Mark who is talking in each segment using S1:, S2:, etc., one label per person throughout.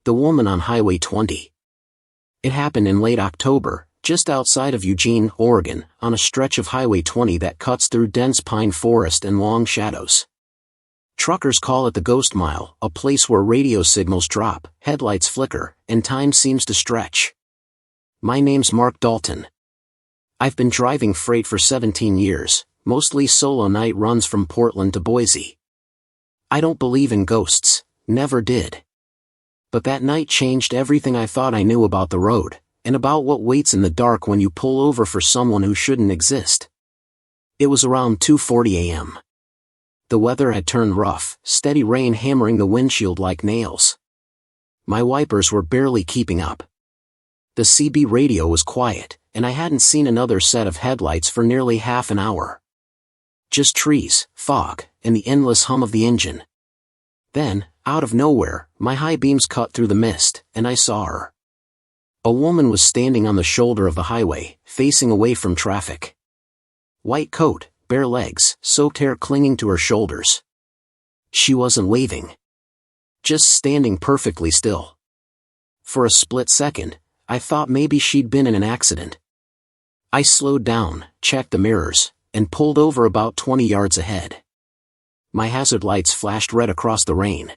S1: The woman on Highway 20. It happened in late October, just outside of Eugene, Oregon, on a stretch of Highway 20 that cuts through dense pine forest and long shadows. Truckers call it the Ghost Mile, a place where radio signals drop, headlights flicker, and time seems to stretch. My name's Mark Dalton. I've been driving freight for 17 years, mostly solo night runs from Portland to Boise. I don't believe in ghosts, never did. But that night changed everything I thought I knew about the road, and about what waits in the dark when you pull over for someone who shouldn't exist. It was around 2:40 a.m. The weather had turned rough, steady rain hammering the windshield like nails. My wipers were barely keeping up. The CB radio was quiet, and I hadn't seen another set of headlights for nearly half an hour. Just trees, fog, and the endless hum of the engine. Then, out of nowhere, my high beams cut through the mist, and I saw her. A woman was standing on the shoulder of the highway, facing away from traffic. White coat, bare legs, soaked hair clinging to her shoulders. She wasn't waving. Just standing perfectly still. For a split second, I thought maybe she'd been in an accident. I slowed down, checked the mirrors, and pulled over about 20 yards ahead. My hazard lights flashed red across the rain.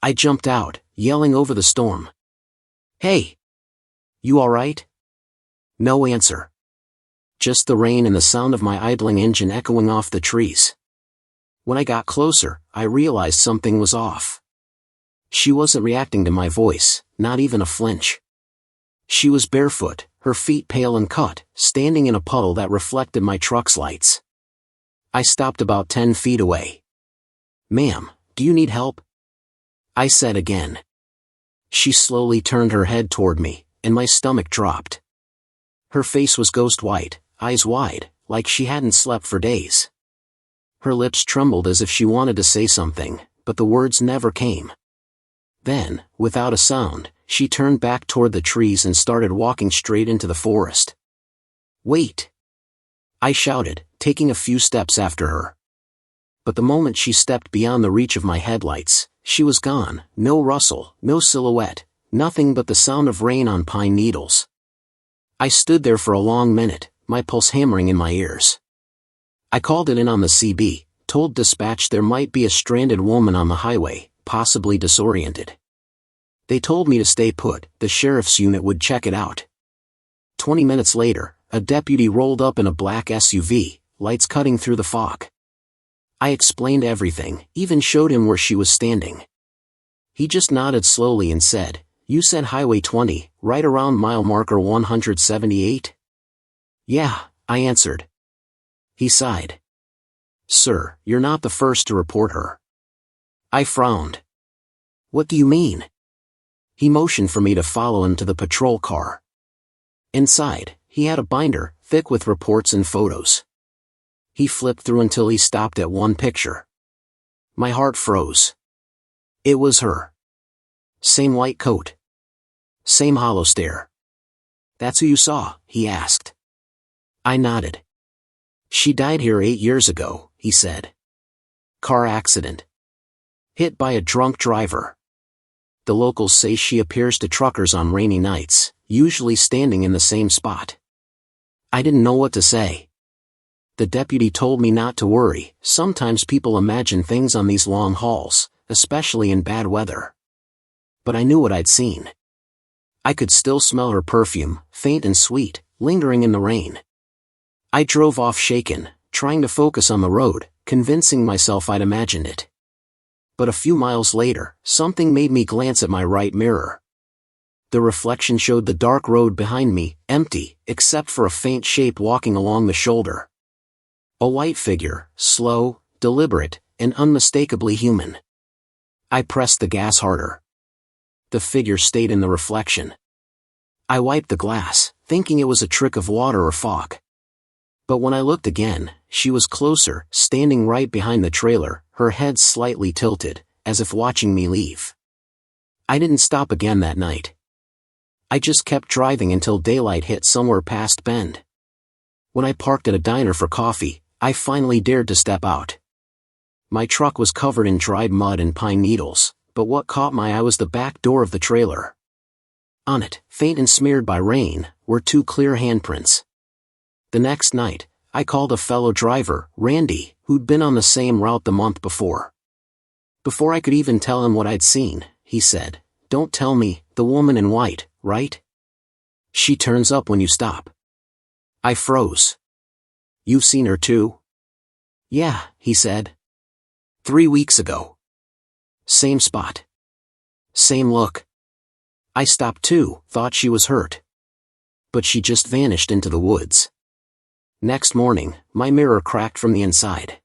S1: I jumped out, yelling over the storm. "Hey! You alright?" No answer. Just the rain and the sound of my idling engine echoing off the trees. When I got closer, I realized something was off. She wasn't reacting to my voice, not even a flinch. She was barefoot, her feet pale and cut, standing in a puddle that reflected my truck's lights. I stopped about 10 feet away. "Ma'am, do you need help?" I said again. She slowly turned her head toward me, and my stomach dropped. Her face was ghost white, eyes wide, like she hadn't slept for days. Her lips trembled as if she wanted to say something, but the words never came. Then, without a sound, she turned back toward the trees and started walking straight into the forest. "Wait!" I shouted, taking a few steps after her. But the moment she stepped beyond the reach of my headlights, she was gone, no rustle, no silhouette, nothing but the sound of rain on pine needles. I stood there for a long minute, my pulse hammering in my ears. I called it in on the CB, told dispatch there might be a stranded woman on the highway, possibly disoriented. They told me to stay put, the sheriff's unit would check it out. 20 minutes later, a deputy rolled up in a black SUV, lights cutting through the fog. I explained everything, even showed him where she was standing. He just nodded slowly and said, "You said Highway 20, right around mile marker 178? "Yeah," I answered. He sighed. "Sir, you're not the first to report her." I frowned. "What do you mean?" He motioned for me to follow him to the patrol car. Inside, he had a binder, thick with reports and photos. He flipped through until he stopped at one picture. My heart froze. It was her. Same white coat. Same hollow stare. "That's who you saw?" he asked. I nodded. "She died here 8 years ago," he said. "Car accident. Hit by a drunk driver. The locals say she appears to truckers on rainy nights, usually standing in the same spot." I didn't know what to say. The deputy told me not to worry, sometimes people imagine things on these long hauls, especially in bad weather. But I knew what I'd seen. I could still smell her perfume, faint and sweet, lingering in the rain. I drove off shaken, trying to focus on the road, convincing myself I'd imagined it. But a few miles later, something made me glance at my right mirror. The reflection showed the dark road behind me, empty, except for a faint shape walking along the shoulder. A white figure, slow, deliberate, and unmistakably human. I pressed the gas harder. The figure stayed in the reflection. I wiped the glass, thinking it was a trick of water or fog. But when I looked again, she was closer, standing right behind the trailer, her head slightly tilted, as if watching me leave. I didn't stop again that night. I just kept driving until daylight hit somewhere past Bend. When I parked at a diner for coffee, I finally dared to step out. My truck was covered in dried mud and pine needles, but what caught my eye was the back door of the trailer. On it, faint and smeared by rain, were 2 clear handprints. The next night, I called a fellow driver, Randy, who'd been on the same route the month before. Before I could even tell him what I'd seen, he said, "Don't tell me, the woman in white, right? She turns up when you stop." I froze. "You've seen her too?" "Yeah," he said. 3 weeks ago. Same spot. Same look. I stopped too, thought she was hurt. But she just vanished into the woods. Next morning, my mirror cracked from the inside.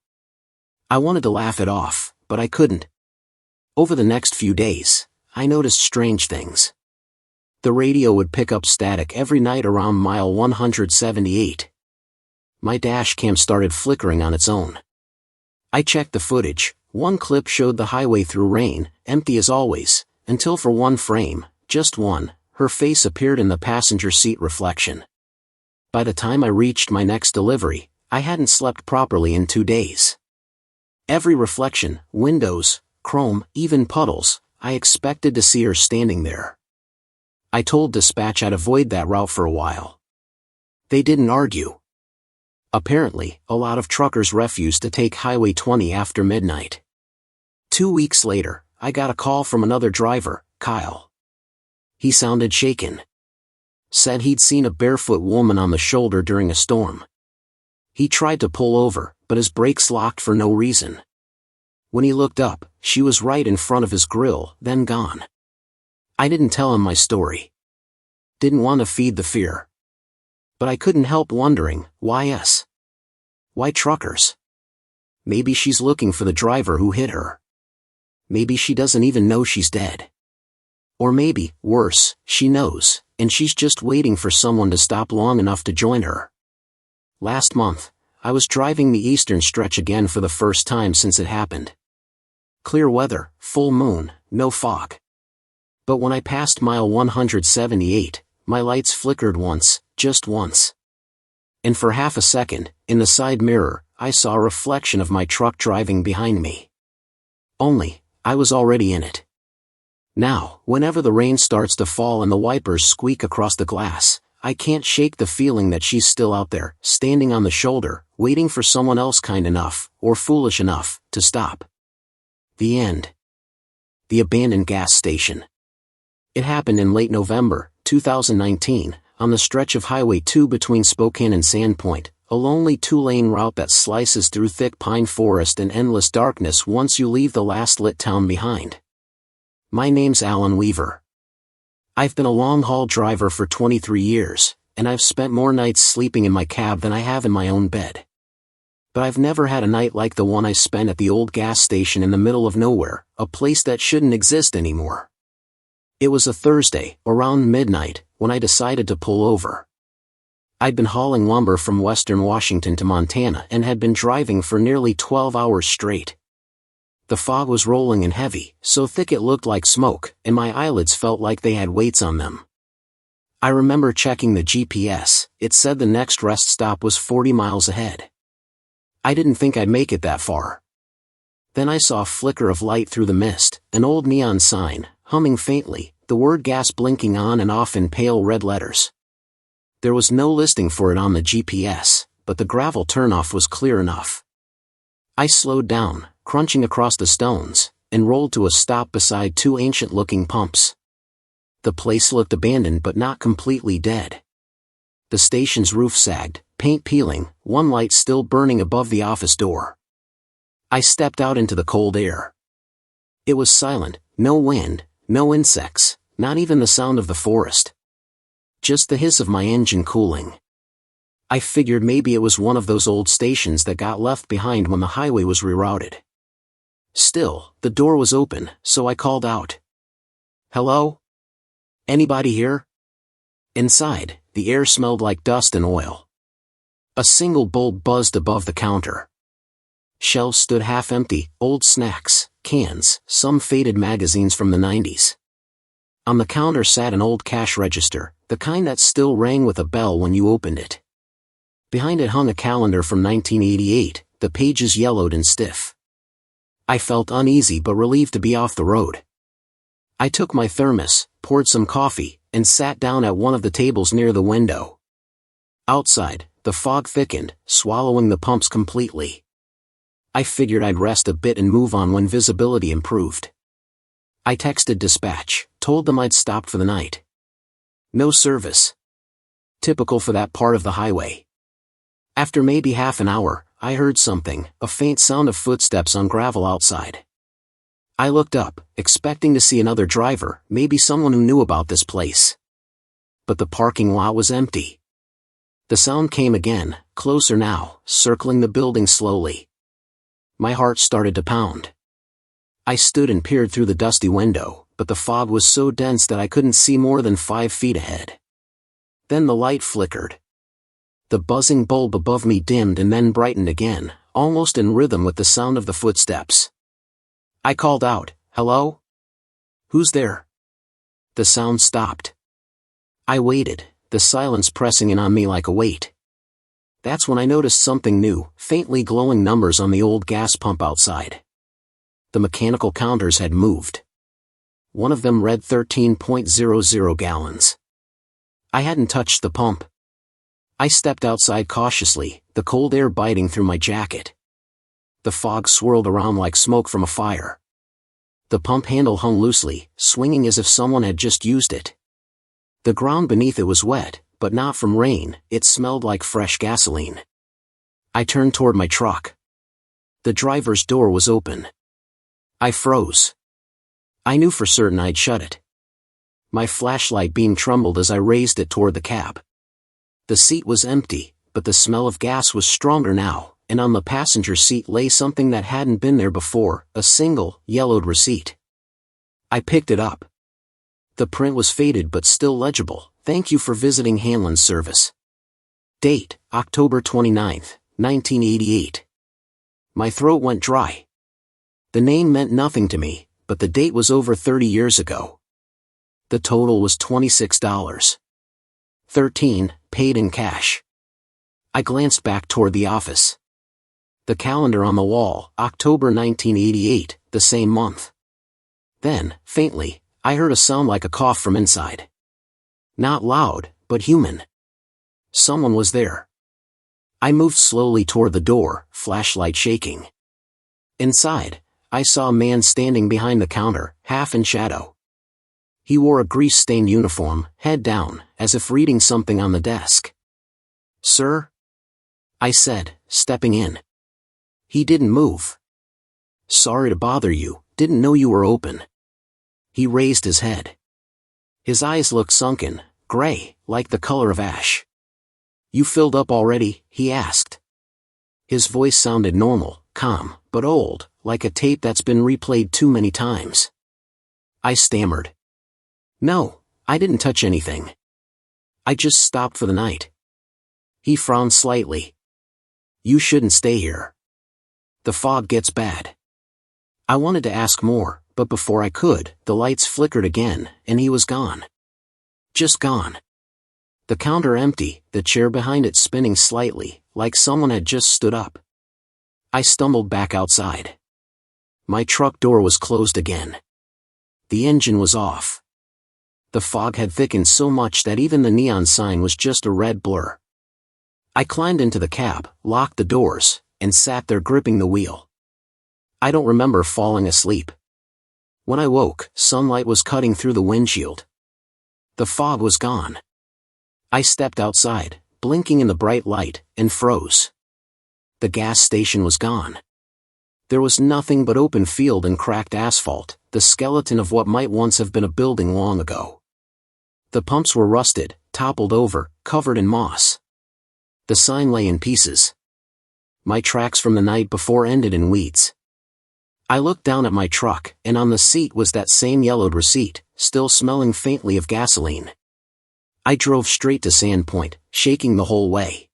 S1: I wanted to laugh it off, but I couldn't. Over the next few days, I noticed strange things. The radio would pick up static every night around mile 178. My dash cam started flickering on its own. I checked the footage. One clip showed the highway through rain, empty as always, until for one frame, just one, her face appeared in the passenger seat reflection. By the time I reached my next delivery, I hadn't slept properly in 2 days. Every reflection, windows, chrome, even puddles, I expected to see her standing there. I told dispatch I'd avoid that route for a while. They didn't argue. Apparently, a lot of truckers refused to take Highway 20 after midnight. 2 weeks later, I got a call from another driver, Kyle. He sounded shaken. Said he'd seen a barefoot woman on the shoulder during a storm. He tried to pull over, but his brakes locked for no reason. When he looked up, she was right in front of his grill, then gone. I didn't tell him my story. Didn't want to feed the fear. But I couldn't help wondering, why us? Why truckers? Maybe she's looking for the driver who hit her. Maybe she doesn't even know she's dead. Or maybe, worse, she knows, and she's just waiting for someone to stop long enough to join her. Last month, I was driving the eastern stretch again for the first time since it happened. Clear weather, full moon, no fog. But when I passed mile 178, my lights flickered once, just once. And for half a second, in the side mirror, I saw a reflection of my truck driving behind me. Only, I was already in it. Now, whenever the rain starts to fall and the wipers squeak across the glass, I can't shake the feeling that she's still out there, standing on the shoulder, waiting for someone else kind enough, or foolish enough, to stop. The end. The abandoned gas station. It happened in late November, 2019, on the stretch of Highway 2 between Spokane and Sandpoint, a lonely 2-lane route that slices through thick pine forest and endless darkness once you leave the last lit town behind. My name's Alan Weaver. I've been a long-haul driver for 23 years, and I've spent more nights sleeping in my cab than I have in my own bed. But I've never had a night like the one I spent at the old gas station in the middle of nowhere, a place that shouldn't exist anymore. It was a Thursday, around midnight, when I decided to pull over. I'd been hauling lumber from western Washington to Montana and had been driving for nearly 12 hours straight. The fog was rolling and heavy, so thick it looked like smoke, and my eyelids felt like they had weights on them. I remember checking the GPS. It said the next rest stop was 40 miles ahead. I didn't think I'd make it that far. Then I saw a flicker of light through the mist, an old neon sign, humming faintly, the word gas blinking on and off in pale red letters. There was no listing for it on the GPS, but the gravel turnoff was clear enough. I slowed down, crunching across the stones, and rolled to a stop beside 2 ancient-looking pumps. The place looked abandoned but not completely dead. The station's roof sagged, paint peeling, one light still burning above the office door. I stepped out into the cold air. It was silent, no wind, no insects, not even the sound of the forest. Just the hiss of my engine cooling. I figured maybe it was one of those old stations that got left behind when the highway was rerouted. Still, the door was open, so I called out. "Hello? Anybody here?" Inside, the air smelled like dust and oil. A single bulb buzzed above the counter. Shelves stood half empty, old snacks, cans, some faded magazines from the 90s. On the counter sat an old cash register, the kind that still rang with a bell when you opened it. Behind it hung a calendar from 1988, the pages yellowed and stiff. I felt uneasy but relieved to be off the road. I took my thermos, poured some coffee, and sat down at one of the tables near the window. Outside, the fog thickened, swallowing the pumps completely. I figured I'd rest a bit and move on when visibility improved. I texted dispatch, told them I'd stopped for the night. No service. Typical for that part of the highway. After maybe half an hour, I heard something, a faint sound of footsteps on gravel outside. I looked up, expecting to see another driver, maybe someone who knew about this place. But the parking lot was empty. The sound came again, closer now, circling the building slowly. My heart started to pound. I stood and peered through the dusty window, but the fog was so dense that I couldn't see more than 5 feet ahead. Then the light flickered. The buzzing bulb above me dimmed and then brightened again, almost in rhythm with the sound of the footsteps. I called out, "Hello? Who's there?" The sound stopped. I waited, the silence pressing in on me like a weight. That's when I noticed something new, faintly glowing numbers on the old gas pump outside. The mechanical counters had moved. One of them read 13.00 gallons. I hadn't touched the pump. I stepped outside cautiously, the cold air biting through my jacket. The fog swirled around like smoke from a fire. The pump handle hung loosely, swinging as if someone had just used it. The ground beneath it was wet, but not from rain, it smelled like fresh gasoline. I turned toward my truck. The driver's door was open. I froze. I knew for certain I'd shut it. My flashlight beam trembled as I raised it toward the cab. The seat was empty, but the smell of gas was stronger now, and on the passenger seat lay something that hadn't been there before, a single, yellowed receipt. I picked it up. The print was faded but still legible. "Thank you for visiting Hanlon's service. Date, October 29th, 1988. My throat went dry. The name meant nothing to me, but the date was over 30 years ago. The total was $26. 13, paid in cash. I glanced back toward the office. The calendar on the wall, October 1988, the same month. Then, faintly, I heard a sound like a cough from inside. Not loud, but human. Someone was there. I moved slowly toward the door, flashlight shaking. Inside, I saw a man standing behind the counter, half in shadow. He wore a grease-stained uniform, head down, as if reading something on the desk. "Sir?" I said, stepping in. He didn't move. "Sorry to bother you, didn't know you were open." He raised his head. His eyes looked sunken, gray, like the color of ash. "You filled up already?" he asked. His voice sounded normal, calm, but old, like a tape that's been replayed too many times. I stammered. "No, I didn't touch anything. I just stopped for the night." He frowned slightly. "You shouldn't stay here. The fog gets bad." I wanted to ask more, but before I could, the lights flickered again, and he was gone. Just gone. The counter empty, the chair behind it spinning slightly, like someone had just stood up. I stumbled back outside. My truck door was closed again. The engine was off. The fog had thickened so much that even the neon sign was just a red blur. I climbed into the cab, locked the doors, and sat there gripping the wheel. I don't remember falling asleep. When I woke, sunlight was cutting through the windshield. The fog was gone. I stepped outside, blinking in the bright light, and froze. The gas station was gone. There was nothing but open field and cracked asphalt, the skeleton of what might once have been a building long ago. The pumps were rusted, toppled over, covered in moss. The sign lay in pieces. My tracks from the night before ended in weeds. I looked down at my truck, and on the seat was that same yellowed receipt, still smelling faintly of gasoline. I drove straight to Sandpoint, shaking the whole way.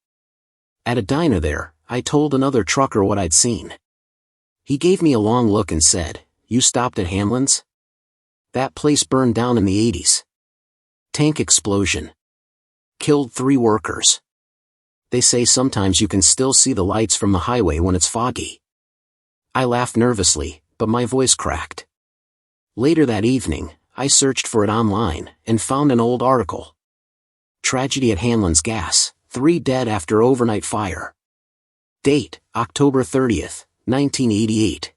S1: At a diner there, I told another trucker what I'd seen. He gave me a long look and said, "You stopped at Hamlin's? That place burned down in the 80s. Tank explosion. Killed 3 workers. They say sometimes you can still see the lights from the highway when it's foggy." I laughed nervously, but my voice cracked. Later that evening, I searched for it online and found an old article. Tragedy at Hanlon's Gas, 3 dead after overnight fire. Date, October 30th, 1988.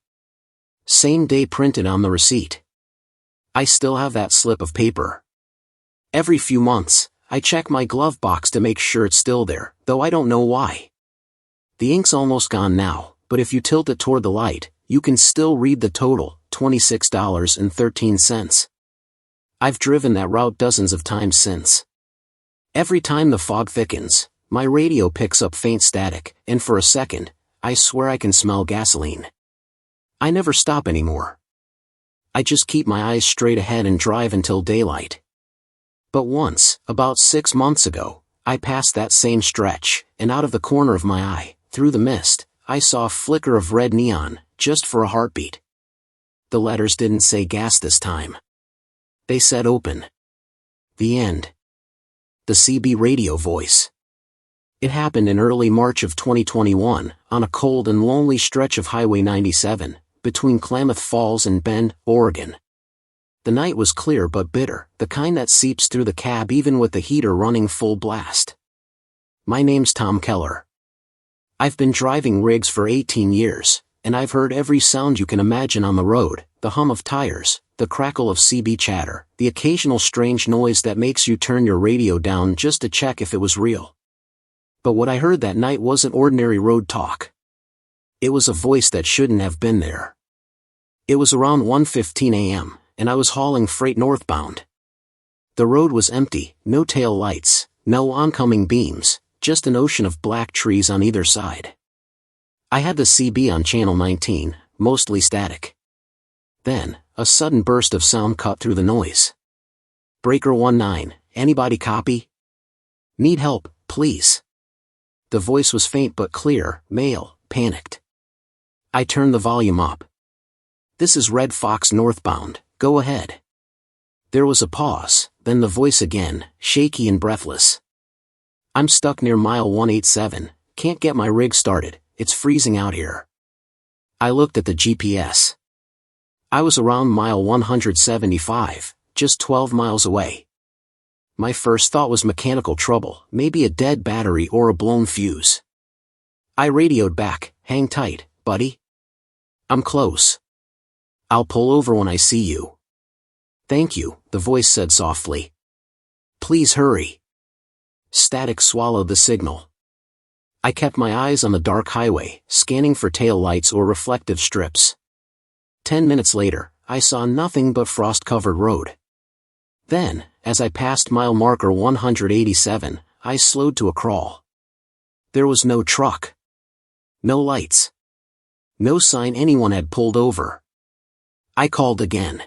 S1: Same day printed on the receipt. I still have that slip of paper. Every few months, I check my glove box to make sure it's still there, though I don't know why. The ink's almost gone now, but if you tilt it toward the light, you can still read the total, $26.13. I've driven that route dozens of times since. Every time the fog thickens, my radio picks up faint static, and for a second, I swear I can smell gasoline. I never stop anymore. I just keep my eyes straight ahead and drive until daylight. But once, about 6 months ago, I passed that same stretch, and out of the corner of my eye, through the mist, I saw a flicker of red neon, just for a heartbeat. The letters didn't say gas this time. They said open. The end. The CB radio voice. It happened in early March of 2021, on a cold and lonely stretch of Highway 97, between Klamath Falls and Bend, Oregon. The night was clear but bitter, the kind that seeps through the cab even with the heater running full blast. My name's Tom Keller. I've been driving rigs for 18 years, and I've heard every sound you can imagine on the road, the hum of tires, the crackle of CB chatter, the occasional strange noise that makes you turn your radio down just to check if it was real. But what I heard that night wasn't ordinary road talk. It was a voice that shouldn't have been there. It was around 1:15 a.m., and I was hauling freight northbound. The road was empty, no tail lights, no oncoming beams, just an ocean of black trees on either side. I had the CB on channel 19, mostly static. Then, a sudden burst of sound cut through the noise. Breaker 19, anybody copy? Need help, please. The voice was faint but clear, male, panicked. I turned the volume up. This is Red Fox northbound, go ahead. There was a pause, then the voice again, shaky and breathless. I'm stuck near mile 187, can't get my rig started, it's freezing out here. I looked at the GPS. I was around mile 175, just 12 miles away. My first thought was mechanical trouble, maybe a dead battery or a blown fuse. I radioed back, hang tight, buddy. I'm close. I'll pull over when I see you. Thank you, the voice said softly. Please hurry. Static swallowed the signal. I kept my eyes on the dark highway, scanning for tail lights or reflective strips. 10 minutes later, I saw nothing but frost-covered road. Then, as I passed mile marker 187, I slowed to a crawl. There was no truck. No lights. No sign anyone had pulled over. I called again.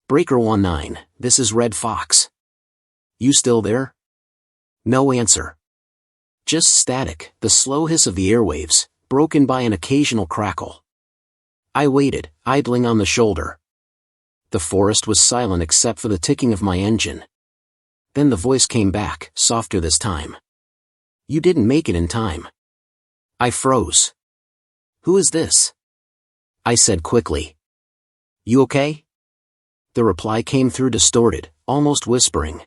S1: Breaker 19, this is Red Fox. You still there? No answer. Just static, the slow hiss of the airwaves, broken by an occasional crackle. I waited, idling on the shoulder. The forest was silent except for the ticking of my engine. Then the voice came back, softer this time. You didn't make it in time. I froze. Who is this? I said quickly. You okay? The reply came through distorted, almost whispering.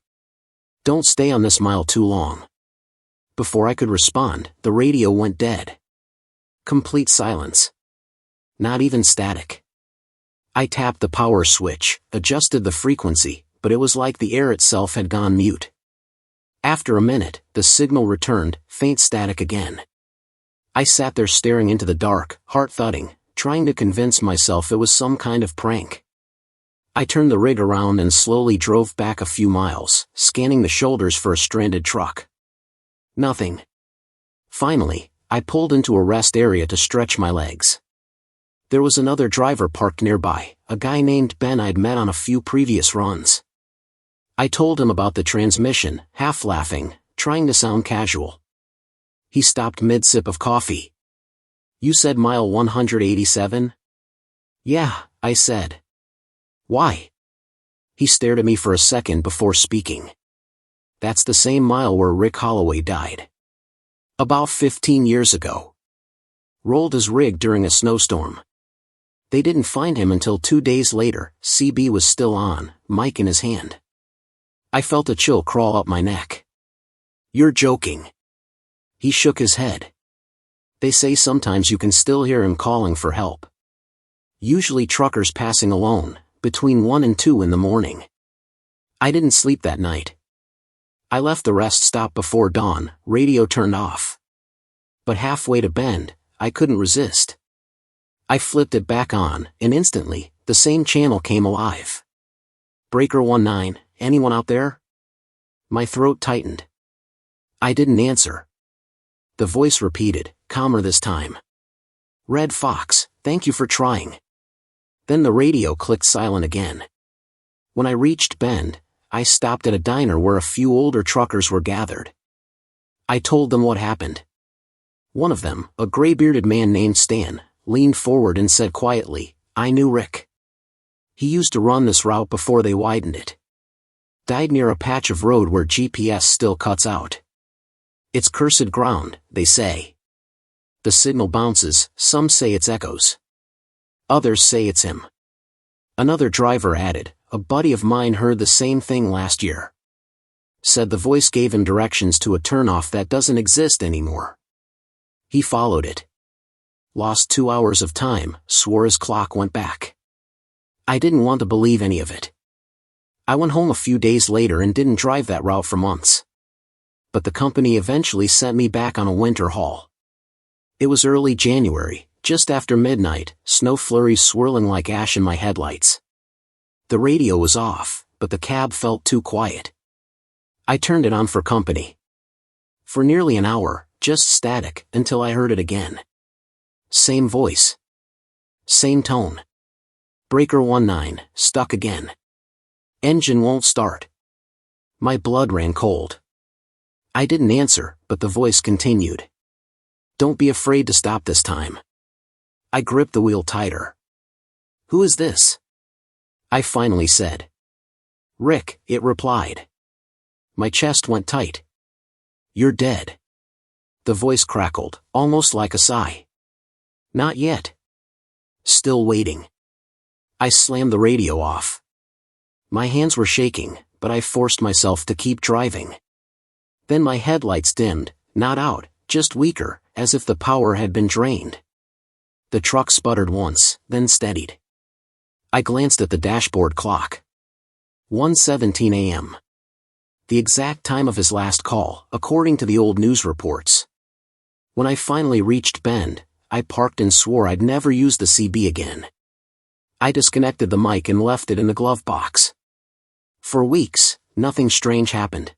S1: Don't stay on this mile too long. Before I could respond, the radio went dead. Complete silence. Not even static. I tapped the power switch, adjusted the frequency, but it was like the air itself had gone mute. After a minute, the signal returned, faint static again. I sat there staring into the dark, heart thudding, trying to convince myself it was some kind of prank. I turned the rig around and slowly drove back a few miles, scanning the shoulders for a stranded truck. Nothing. Finally, I pulled into a rest area to stretch my legs. There was another driver parked nearby, a guy named Ben I'd met on a few previous runs. I told him about the transmission, half laughing, trying to sound casual. He stopped mid-sip of coffee. You said mile 187? Yeah, I said. Why? He stared at me for a second before speaking. That's the same mile where Rick Holloway died. About 15 years ago. Rolled his rig during a snowstorm. They didn't find him until 2 days later. CB was still on, mic in his hand. I felt a chill crawl up my neck. "You're joking." He shook his head. "They say sometimes you can still hear him calling for help. Usually truckers passing alone, between 1 and 2 in the morning." I didn't sleep that night. I left the rest stop before dawn, radio turned off. But halfway to Bend, I couldn't resist. I flipped it back on, and instantly, the same channel came alive. "Breaker 19, anyone out there?" My throat tightened. I didn't answer. The voice repeated, calmer this time. "Red Fox, thank you for trying." Then the radio clicked silent again. When I reached Bend, I stopped at a diner where a few older truckers were gathered. I told them what happened. One of them, a gray-bearded man named Stan, leaned forward and said quietly, "I knew Rick. He used to run this route before they widened it. Died near a patch of road where GPS still cuts out. It's cursed ground, they say. The signal bounces, some say it's echoes. Others say it's him." Another driver added, "A buddy of mine heard the same thing last year. Said the voice gave him directions to a turnoff that doesn't exist anymore. He followed it. Lost 2 hours of time, swore his clock went back." I didn't want to believe any of it. I went home a few days later and didn't drive that route for months. But the company eventually sent me back on a winter haul. It was early January, just after midnight, snow flurries swirling like ash in my headlights. The radio was off, but the cab felt too quiet. I turned it on for company. For nearly an hour, just static, until I heard it again. Same voice. Same tone. "Breaker 19, stuck again. Engine won't start." My blood ran cold. I didn't answer, but the voice continued. "Don't be afraid to stop this time." I gripped the wheel tighter. "Who is this?" I finally said. "Rick," it replied. My chest went tight. "You're dead." The voice crackled, almost like a sigh. "Not yet. Still waiting." I slammed the radio off. My hands were shaking, but I forced myself to keep driving. Then my headlights dimmed, not out, just weaker, as if the power had been drained. The truck sputtered once, then steadied. I glanced at the dashboard clock. 1:17 a.m. The exact time of his last call, according to the old news reports. When I finally reached Bend, I parked and swore I'd never use the CB again. I disconnected the mic and left it in the glove box. For weeks, nothing strange happened.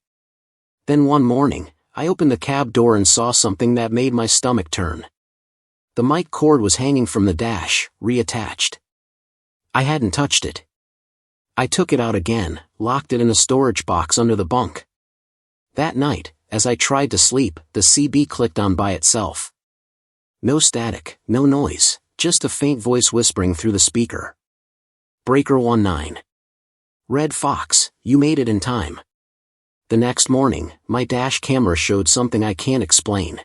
S1: Then one morning, I opened the cab door and saw something that made my stomach turn. The mic cord was hanging from the dash, reattached. I hadn't touched it. I took it out again, locked it in a storage box under the bunk. That night, as I tried to sleep, the CB clicked on by itself. No static, no noise, just a faint voice whispering through the speaker. "Breaker 19. Red Fox, you made it in time." The next morning, my dash camera showed something I can't explain.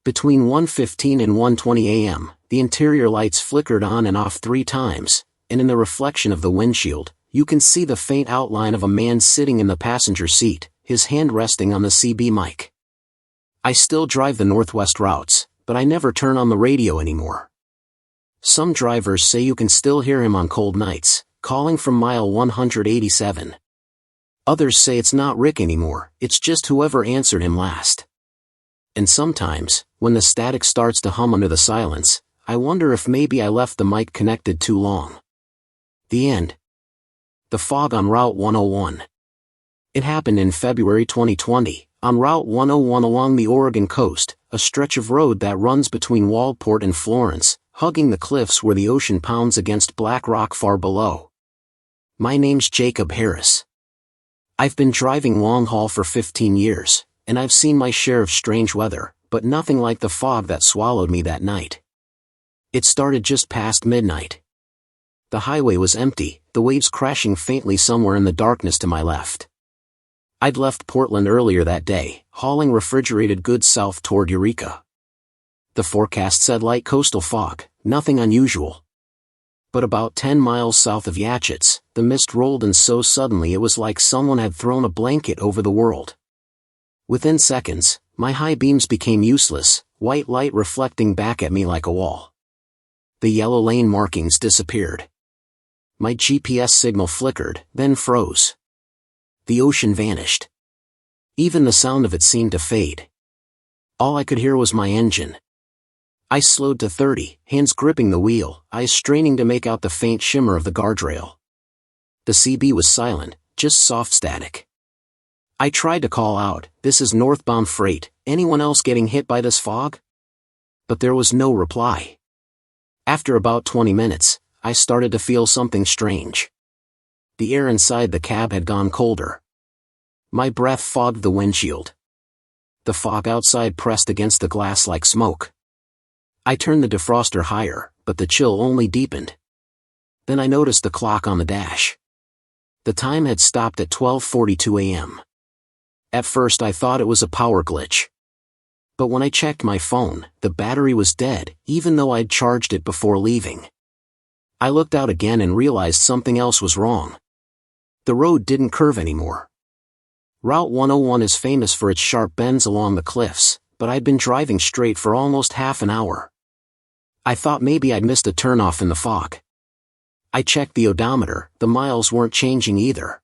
S1: Between 1:15 and 1:20 a.m., the interior lights flickered on and off 3 times, and in the reflection of the windshield, you can see the faint outline of a man sitting in the passenger seat, his hand resting on the CB mic. I still drive the Northwest routes, but I never turn on the radio anymore. Some drivers say you can still hear him on cold nights, calling from mile 187. Others say it's not Rick anymore, it's just whoever answered him last. And sometimes, when the static starts to hum under the silence, I wonder if maybe I left the mic connected too long. The end. The fog on Route 101. It happened in February 2020, on Route 101 along the Oregon coast, a stretch of road that runs between Waldport and Florence, hugging the cliffs where the ocean pounds against black rock far below. My name's Jacob Harris. I've been driving long haul for 15 years, and I've seen my share of strange weather, but nothing like the fog that swallowed me that night. It started just past midnight. The highway was empty, the waves crashing faintly somewhere in the darkness to my left. I'd left Portland earlier that day, hauling refrigerated goods south toward Eureka. The forecast said light coastal fog, nothing unusual. But about 10 miles south of Yachits, the mist rolled in so suddenly it was like someone had thrown a blanket over the world. Within seconds, my high beams became useless, white light reflecting back at me like a wall. The yellow lane markings disappeared. My GPS signal flickered, then froze. The ocean vanished. Even the sound of it seemed to fade. All I could hear was my engine. I slowed to 30, hands gripping the wheel, eyes straining to make out the faint shimmer of the guardrail. The CB was silent, just soft static. I tried to call out, "This is northbound freight, anyone else getting hit by this fog?" But there was no reply. After about 20 minutes, I started to feel something strange. The air inside the cab had gone colder. My breath fogged the windshield. The fog outside pressed against the glass like smoke. I turned the defroster higher, but the chill only deepened. Then I noticed the clock on the dash. The time had stopped at 12:42 a.m. At first I thought it was a power glitch. But when I checked my phone, the battery was dead, even though I'd charged it before leaving. I looked out again and realized something else was wrong. The road didn't curve anymore. Route 101 is famous for its sharp bends along the cliffs, but I'd been driving straight for almost half an hour. I thought maybe I'd missed a turnoff in the fog. I checked the odometer, the miles weren't changing either.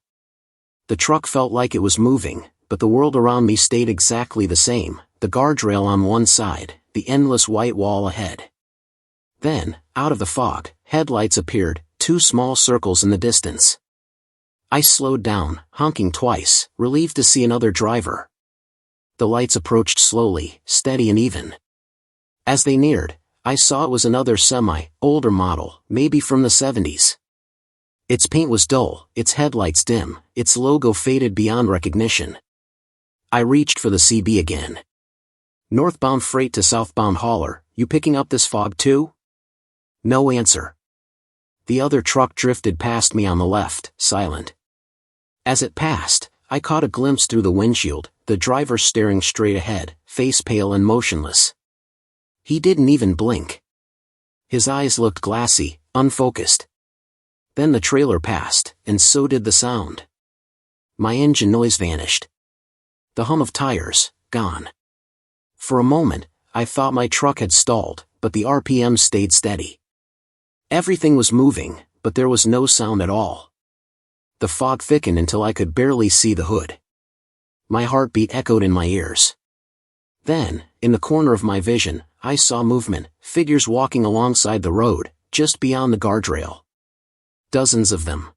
S1: The truck felt like it was moving, but the world around me stayed exactly the same, the guardrail on one side, the endless white wall ahead. Then, out of the fog, headlights appeared, two small circles in the distance. I slowed down, honking twice, relieved to see another driver. The lights approached slowly, steady and even. As they neared, I saw it was another older model, maybe from the 70s. Its paint was dull, its headlights dim, its logo faded beyond recognition. I reached for the CB again. "Northbound freight to southbound hauler, you picking up this fog too?" No answer. The other truck drifted past me on the left, silent. As it passed, I caught a glimpse through the windshield, the driver staring straight ahead, face pale and motionless. He didn't even blink. His eyes looked glassy, unfocused. Then the trailer passed, and so did the sound. My engine noise vanished. The hum of tires, gone. For a moment, I thought my truck had stalled, but the RPM stayed steady. Everything was moving, but there was no sound at all. The fog thickened until I could barely see the hood. My heartbeat echoed in my ears. Then, in the corner of my vision, I saw movement, figures walking alongside the road, just beyond the guardrail. Dozens of them.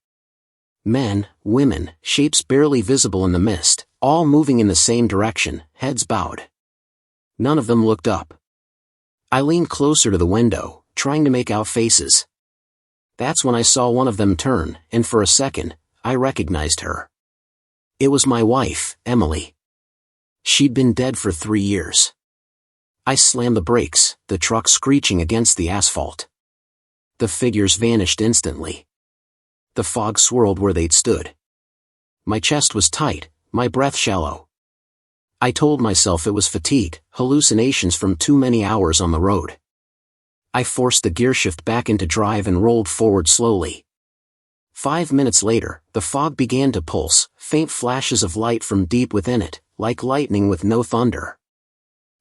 S1: Men, women, shapes barely visible in the mist, all moving in the same direction, heads bowed. None of them looked up. I leaned closer to the window, trying to make out faces. That's when I saw one of them turn, and for a second, I recognized her. It was my wife, Emily. She'd been dead for 3 years. I slammed the brakes, the truck screeching against the asphalt. The figures vanished instantly. The fog swirled where they'd stood. My chest was tight, my breath shallow. I told myself it was fatigue, hallucinations from too many hours on the road. I forced the gearshift back into drive and rolled forward slowly. 5 minutes later, the fog began to pulse, faint flashes of light from deep within it, like lightning with no thunder.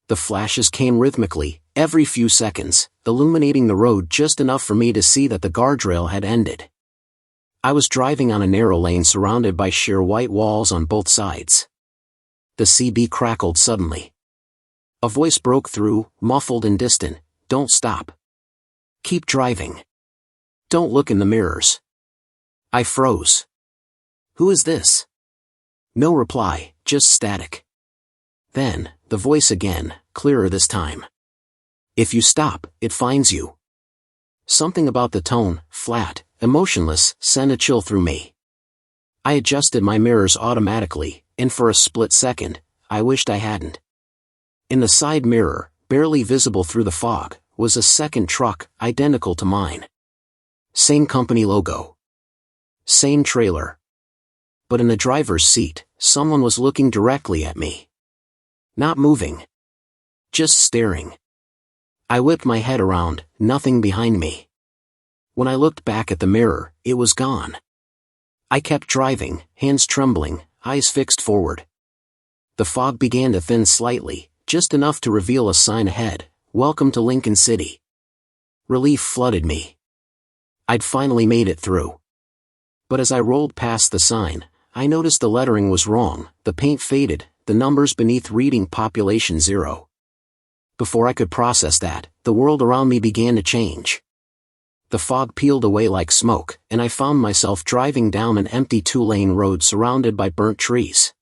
S1: The flashes came rhythmically, every few seconds, illuminating the road just enough for me to see that the guardrail had ended. I was driving on a narrow lane surrounded by sheer white walls on both sides. The CB crackled suddenly. A voice broke through, muffled and distant. "Don't stop. Keep driving. Don't look in the mirrors." I froze. "Who is this?" No reply, just static. Then, the voice again, clearer this time. "If you stop, it finds you." Something about the tone, flat, emotionless, sent a chill through me. I adjusted my mirrors automatically, and for a split second, I wished I hadn't. In the side mirror, barely visible through the fog, was a second truck, identical to mine. Same company logo. Same trailer. But in the driver's seat, someone was looking directly at me. Not moving. Just staring. I whipped my head around, nothing behind me. When I looked back at the mirror, it was gone. I kept driving, hands trembling, eyes fixed forward. The fog began to thin slightly, just enough to reveal a sign ahead, "Welcome to Lincoln City." Relief flooded me. I'd finally made it through. But as I rolled past the sign, I noticed the lettering was wrong, the paint faded, the numbers beneath reading population 0. Before I could process that, the world around me began to change. The fog peeled away like smoke, and I found myself driving down an empty 2-lane road surrounded by burnt trees.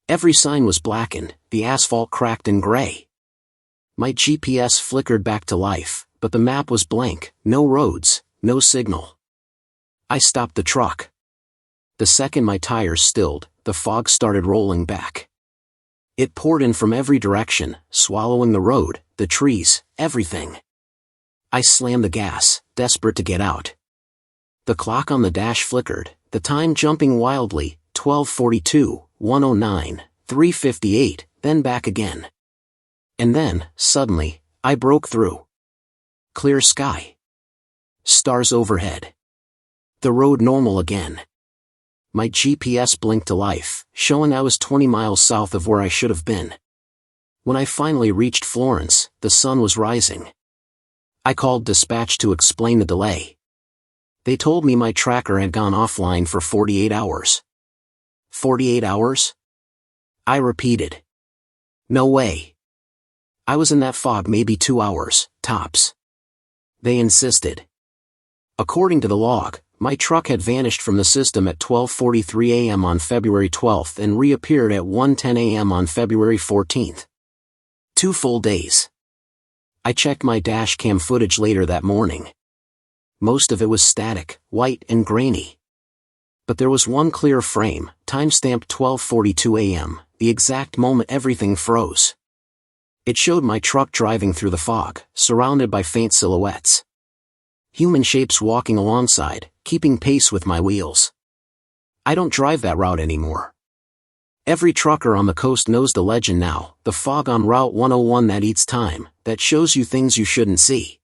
S1: Every sign was blackened, the asphalt cracked and gray. My GPS flickered back to life, but the map was blank, no roads, no signal. I stopped the truck. The second my tires stilled, the fog started rolling back. It poured in from every direction, swallowing the road, the trees, everything. I slammed the gas, desperate to get out. The clock on the dash flickered, the time jumping wildly, 12:42, 1:09, 3:58, then back again. And then, suddenly, I broke through. Clear sky. Stars overhead. The road normal again. My GPS blinked to life, showing I was 20 miles south of where I should have been. When I finally reached Florence, the sun was rising. I called dispatch to explain the delay. They told me my tracker had gone offline for 48 hours. 48 hours? I repeated. No way. I was in that fog maybe 2 hours, tops. They insisted. According to the log, my truck had vanished from the system at 12:43 a.m. on February 12th and reappeared at 1:10 a.m. on February 14th. 2 full days. I checked my dash cam footage later that morning. Most of it was static, white and grainy. But there was one clear frame, timestamped 12:42 a.m., the exact moment everything froze. It showed my truck driving through the fog, surrounded by faint silhouettes. Human shapes walking alongside, keeping pace with my wheels. I don't drive that route anymore. Every trucker on the coast knows the legend now, the fog on Route 101 that eats time, that shows you things you shouldn't see.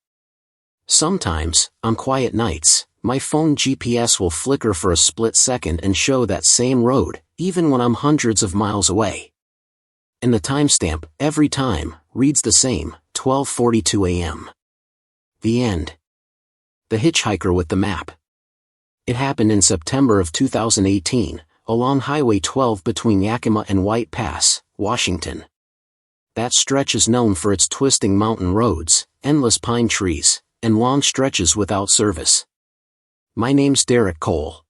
S1: Sometimes, on quiet nights, my phone GPS will flicker for a split second and show that same road, even when I'm hundreds of miles away. And the timestamp, every time, reads the same, 12:42 a.m. The end. The hitchhiker with the map. It happened in September of 2018, along Highway 12 between Yakima and White Pass, Washington. That stretch is known for its twisting mountain roads, endless pine trees, and long stretches without service. My name's Derek Cole.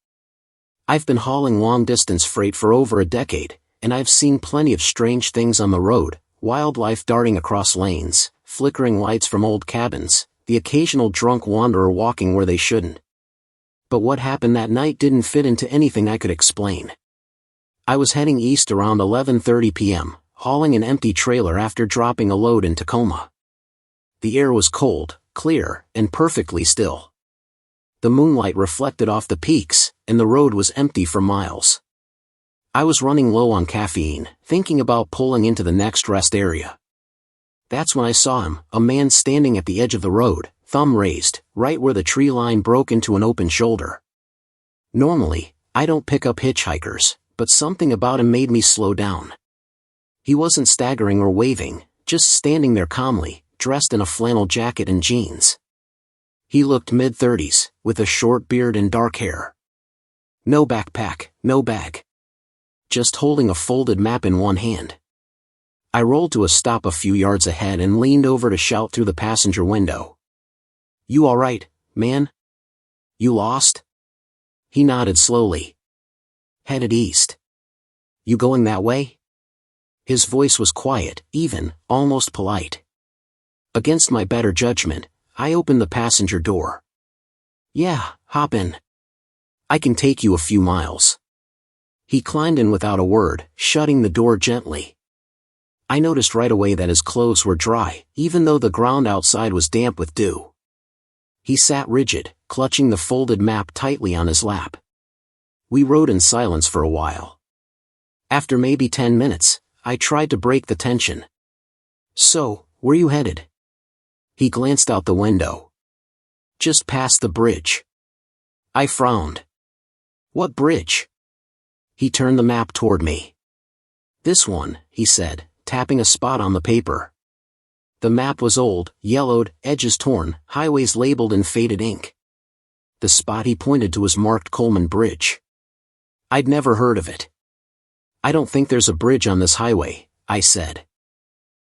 S1: I've been hauling long-distance freight for over a decade, and I've seen plenty of strange things on the road, wildlife darting across lanes, flickering lights from old cabins, the occasional drunk wanderer walking where they shouldn't. But what happened that night didn't fit into anything I could explain. I was heading east around 11:30 p.m., hauling an empty trailer after dropping a load in Tacoma. The air was cold, clear, and perfectly still. The moonlight reflected off the peaks, and the road was empty for miles. I was running low on caffeine, thinking about pulling into the next rest area. That's when I saw him, a man standing at the edge of the road, thumb raised, right where the tree line broke into an open shoulder. Normally, I don't pick up hitchhikers, but something about him made me slow down. He wasn't staggering or waving, just standing there calmly, dressed in a flannel jacket and jeans. He looked mid-30s, with a short beard and dark hair. No backpack, no bag. Just holding a folded map in one hand. I rolled to a stop a few yards ahead and leaned over to shout through the passenger window. "You all right, man? You lost?" He nodded slowly. "Headed east. You going that way?" His voice was quiet, even, almost polite. Against my better judgment, I opened the passenger door. "Yeah, hop in. I can take you a few miles." He climbed in without a word, shutting the door gently. I noticed right away that his clothes were dry, even though the ground outside was damp with dew. He sat rigid, clutching the folded map tightly on his lap. We rode in silence for a while. After maybe 10 minutes, I tried to break the tension. "So, where you headed?" He glanced out the window. Just past the bridge. I frowned. What bridge? He turned the map toward me. This one, he said, tapping a spot on the paper. The map was old, yellowed, edges torn, highways labeled in faded ink. The spot he pointed to was marked Coleman Bridge. I'd never heard of it. I don't think there's a bridge on this highway, I said.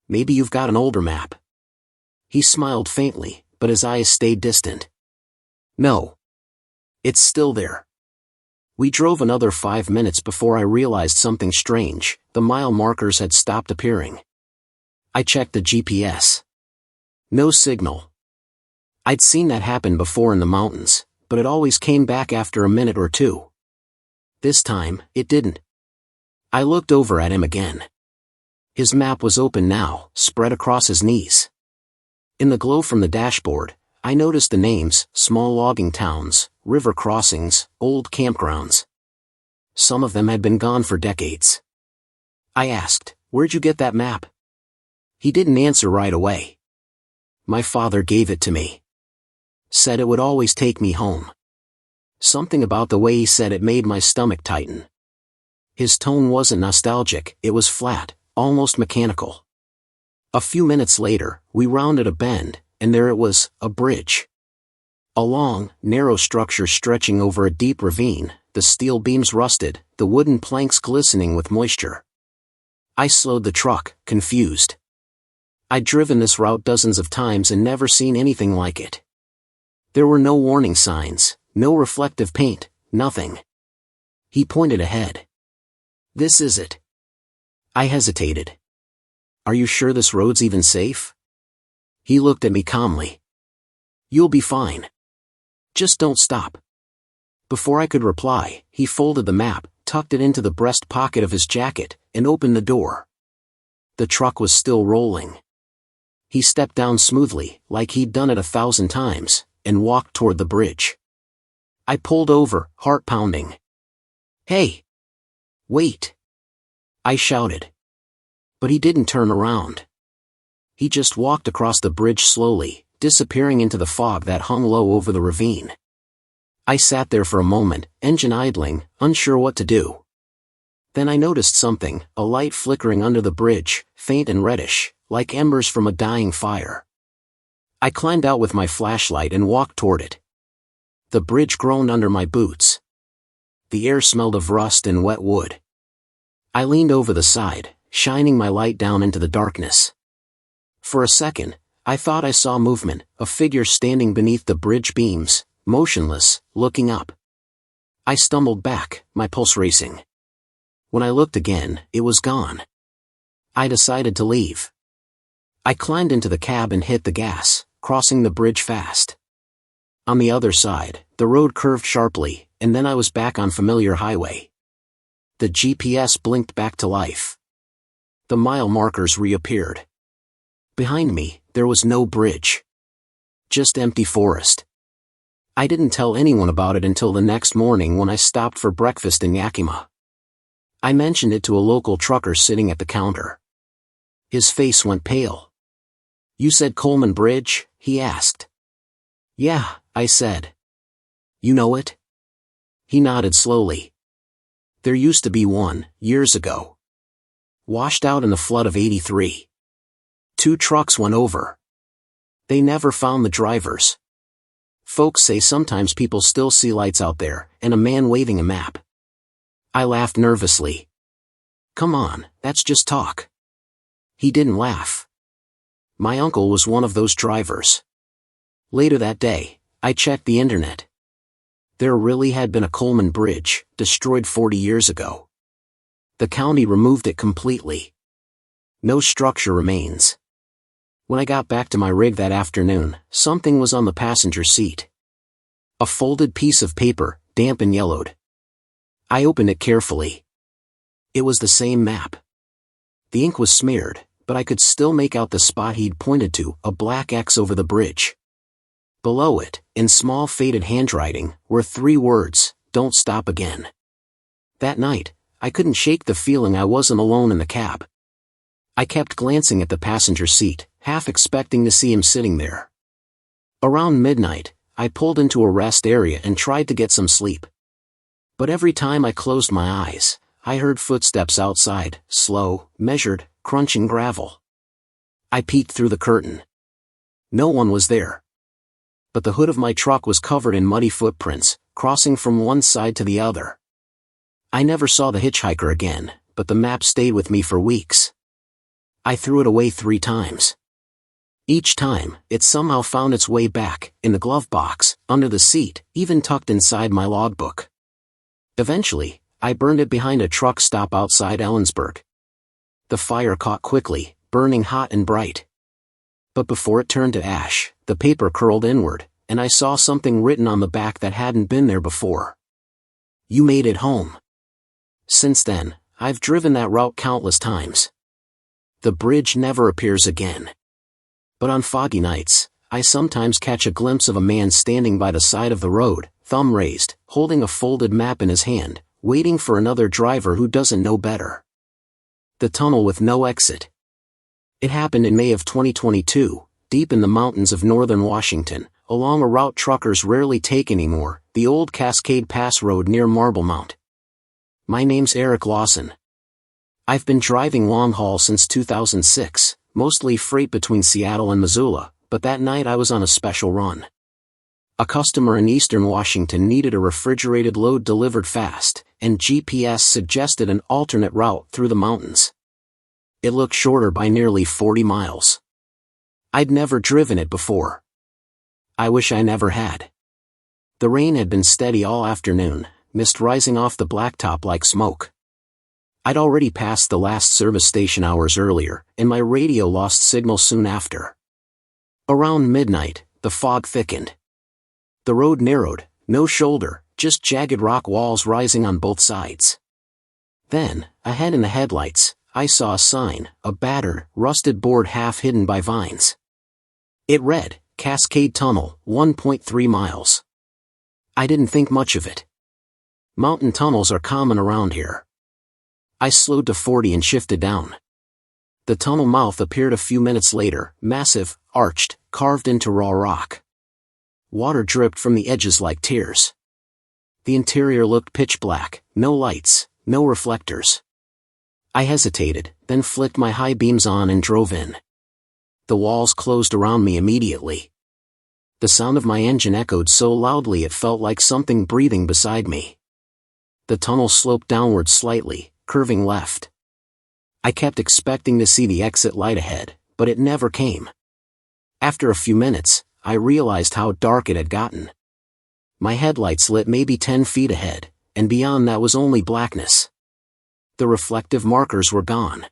S1: Maybe you've got an older map. He smiled faintly, but his eyes stayed distant. No. It's still there. We drove another 5 minutes before I realized something strange. The mile markers had stopped appearing. I checked the GPS. No signal. I'd seen that happen before in the mountains, but it always came back after a minute or two. This time, it didn't. I looked over at him again. His map was open now, spread across his knees. In the glow from the dashboard, I noticed the names: small logging towns, river crossings, old campgrounds. Some of them had been gone for decades. I asked, "Where'd you get that map?" He didn't answer right away. "My father gave it to me. Said it would always take me home." Something about the way he said it made my stomach tighten. His tone wasn't nostalgic, it was flat, almost mechanical. A few minutes later, we rounded a bend, and there it was, a bridge. A long, narrow structure stretching over a deep ravine, the steel beams rusted, the wooden planks glistening with moisture. I slowed the truck, confused. I'd driven this route dozens of times and never seen anything like it. There were no warning signs, no reflective paint, nothing. He pointed ahead. "This is it." I hesitated. "Are you sure this road's even safe?" He looked at me calmly. "You'll be fine. Just don't stop." Before I could reply, he folded the map, tucked it into the breast pocket of his jacket, and opened the door. The truck was still rolling. He stepped down smoothly, like he'd done it 1,000 times, and walked toward the bridge. I pulled over, heart pounding. "Hey! Wait!" I shouted. But he didn't turn around. He just walked across the bridge slowly, disappearing into the fog that hung low over the ravine. I sat there for a moment, engine idling, unsure what to do. Then I noticed something, a light flickering under the bridge, faint and reddish, like embers from a dying fire. I climbed out with my flashlight and walked toward it. The bridge groaned under my boots. The air smelled of rust and wet wood. I leaned over the side, shining my light down into the darkness. For a second, I thought I saw movement, a figure standing beneath the bridge beams, motionless, looking up. I stumbled back, my pulse racing. When I looked again, it was gone. I decided to leave. I climbed into the cab and hit the gas, crossing the bridge fast. On the other side, the road curved sharply, and then I was back on familiar highway. The GPS blinked back to life. The mile markers reappeared. Behind me, there was no bridge. Just empty forest. I didn't tell anyone about it until the next morning when I stopped for breakfast in Yakima. I mentioned it to a local trucker sitting at the counter. His face went pale. "You said Coleman Bridge?" he asked. "Yeah," I said. "You know it?" He nodded slowly. "There used to be one, years ago. Washed out in the flood of '83. 2 trucks went over. They never found the drivers. Folks say sometimes people still see lights out there, and a man waving a map." I laughed nervously. "Come on, that's just talk." He didn't laugh. My uncle was one of those drivers. Later that day, I checked the internet. There really had been a Coleman Bridge, destroyed 40 years ago. The county removed it completely. No structure remains. When I got back to my rig that afternoon, something was on the passenger seat. A folded piece of paper, damp and yellowed. I opened it carefully. It was the same map. The ink was smeared, but I could still make out the spot he'd pointed to, a black X over the bridge. Below it, in small faded handwriting, were 3 words, "Don't stop again." That night, I couldn't shake the feeling I wasn't alone in the cab. I kept glancing at the passenger seat, half expecting to see him sitting there. Around midnight, I pulled into a rest area and tried to get some sleep. But every time I closed my eyes, I heard footsteps outside, slow, measured, crunching gravel. I peeked through the curtain. No one was there. But the hood of my truck was covered in muddy footprints, crossing from one side to the other. I never saw the hitchhiker again, but the map stayed with me for weeks. I threw it away 3 times. Each time, it somehow found its way back, in the glove box, under the seat, even tucked inside my logbook. Eventually, I burned it behind a truck stop outside Ellensburg. The fire caught quickly, burning hot and bright. But before it turned to ash, the paper curled inward, and I saw something written on the back that hadn't been there before. You made it home. Since then, I've driven that route countless times. The bridge never appears again. But on foggy nights, I sometimes catch a glimpse of a man standing by the side of the road, thumb raised, holding a folded map in his hand, waiting for another driver who doesn't know better. The tunnel with no exit. It happened in May of 2022, deep in the mountains of northern Washington, along a route truckers rarely take anymore, the old Cascade Pass Road near Marble Mount. My name's Eric Lawson. I've been driving long haul since 2006, mostly freight between Seattle and Missoula, but that night I was on a special run. A customer in eastern Washington needed a refrigerated load delivered fast, and GPS suggested an alternate route through the mountains. It looked shorter by nearly 40 miles. I'd never driven it before. I wish I never had. The rain had been steady all afternoon, mist rising off the blacktop like smoke. I'd already passed the last service station hours earlier, and my radio lost signal soon after. Around midnight, the fog thickened. The road narrowed, no shoulder, just jagged rock walls rising on both sides. Then, ahead in the headlights, I saw a sign, a battered, rusted board half hidden by vines. It read, Cascade Tunnel, 1.3 miles. I didn't think much of it. Mountain tunnels are common around here. I slowed to 40 and shifted down. The tunnel mouth appeared a few minutes later, massive, arched, carved into raw rock. Water dripped from the edges like tears. The interior looked pitch black, no lights, no reflectors. I hesitated, then flicked my high beams on and drove in. The walls closed around me immediately. The sound of my engine echoed so loudly it felt like something breathing beside me. The tunnel sloped downward slightly, curving left. I kept expecting to see the exit light ahead, but it never came. After a few minutes, I realized how dark it had gotten. My headlights lit maybe 10 feet ahead, and beyond that was only blackness. The reflective markers were gone.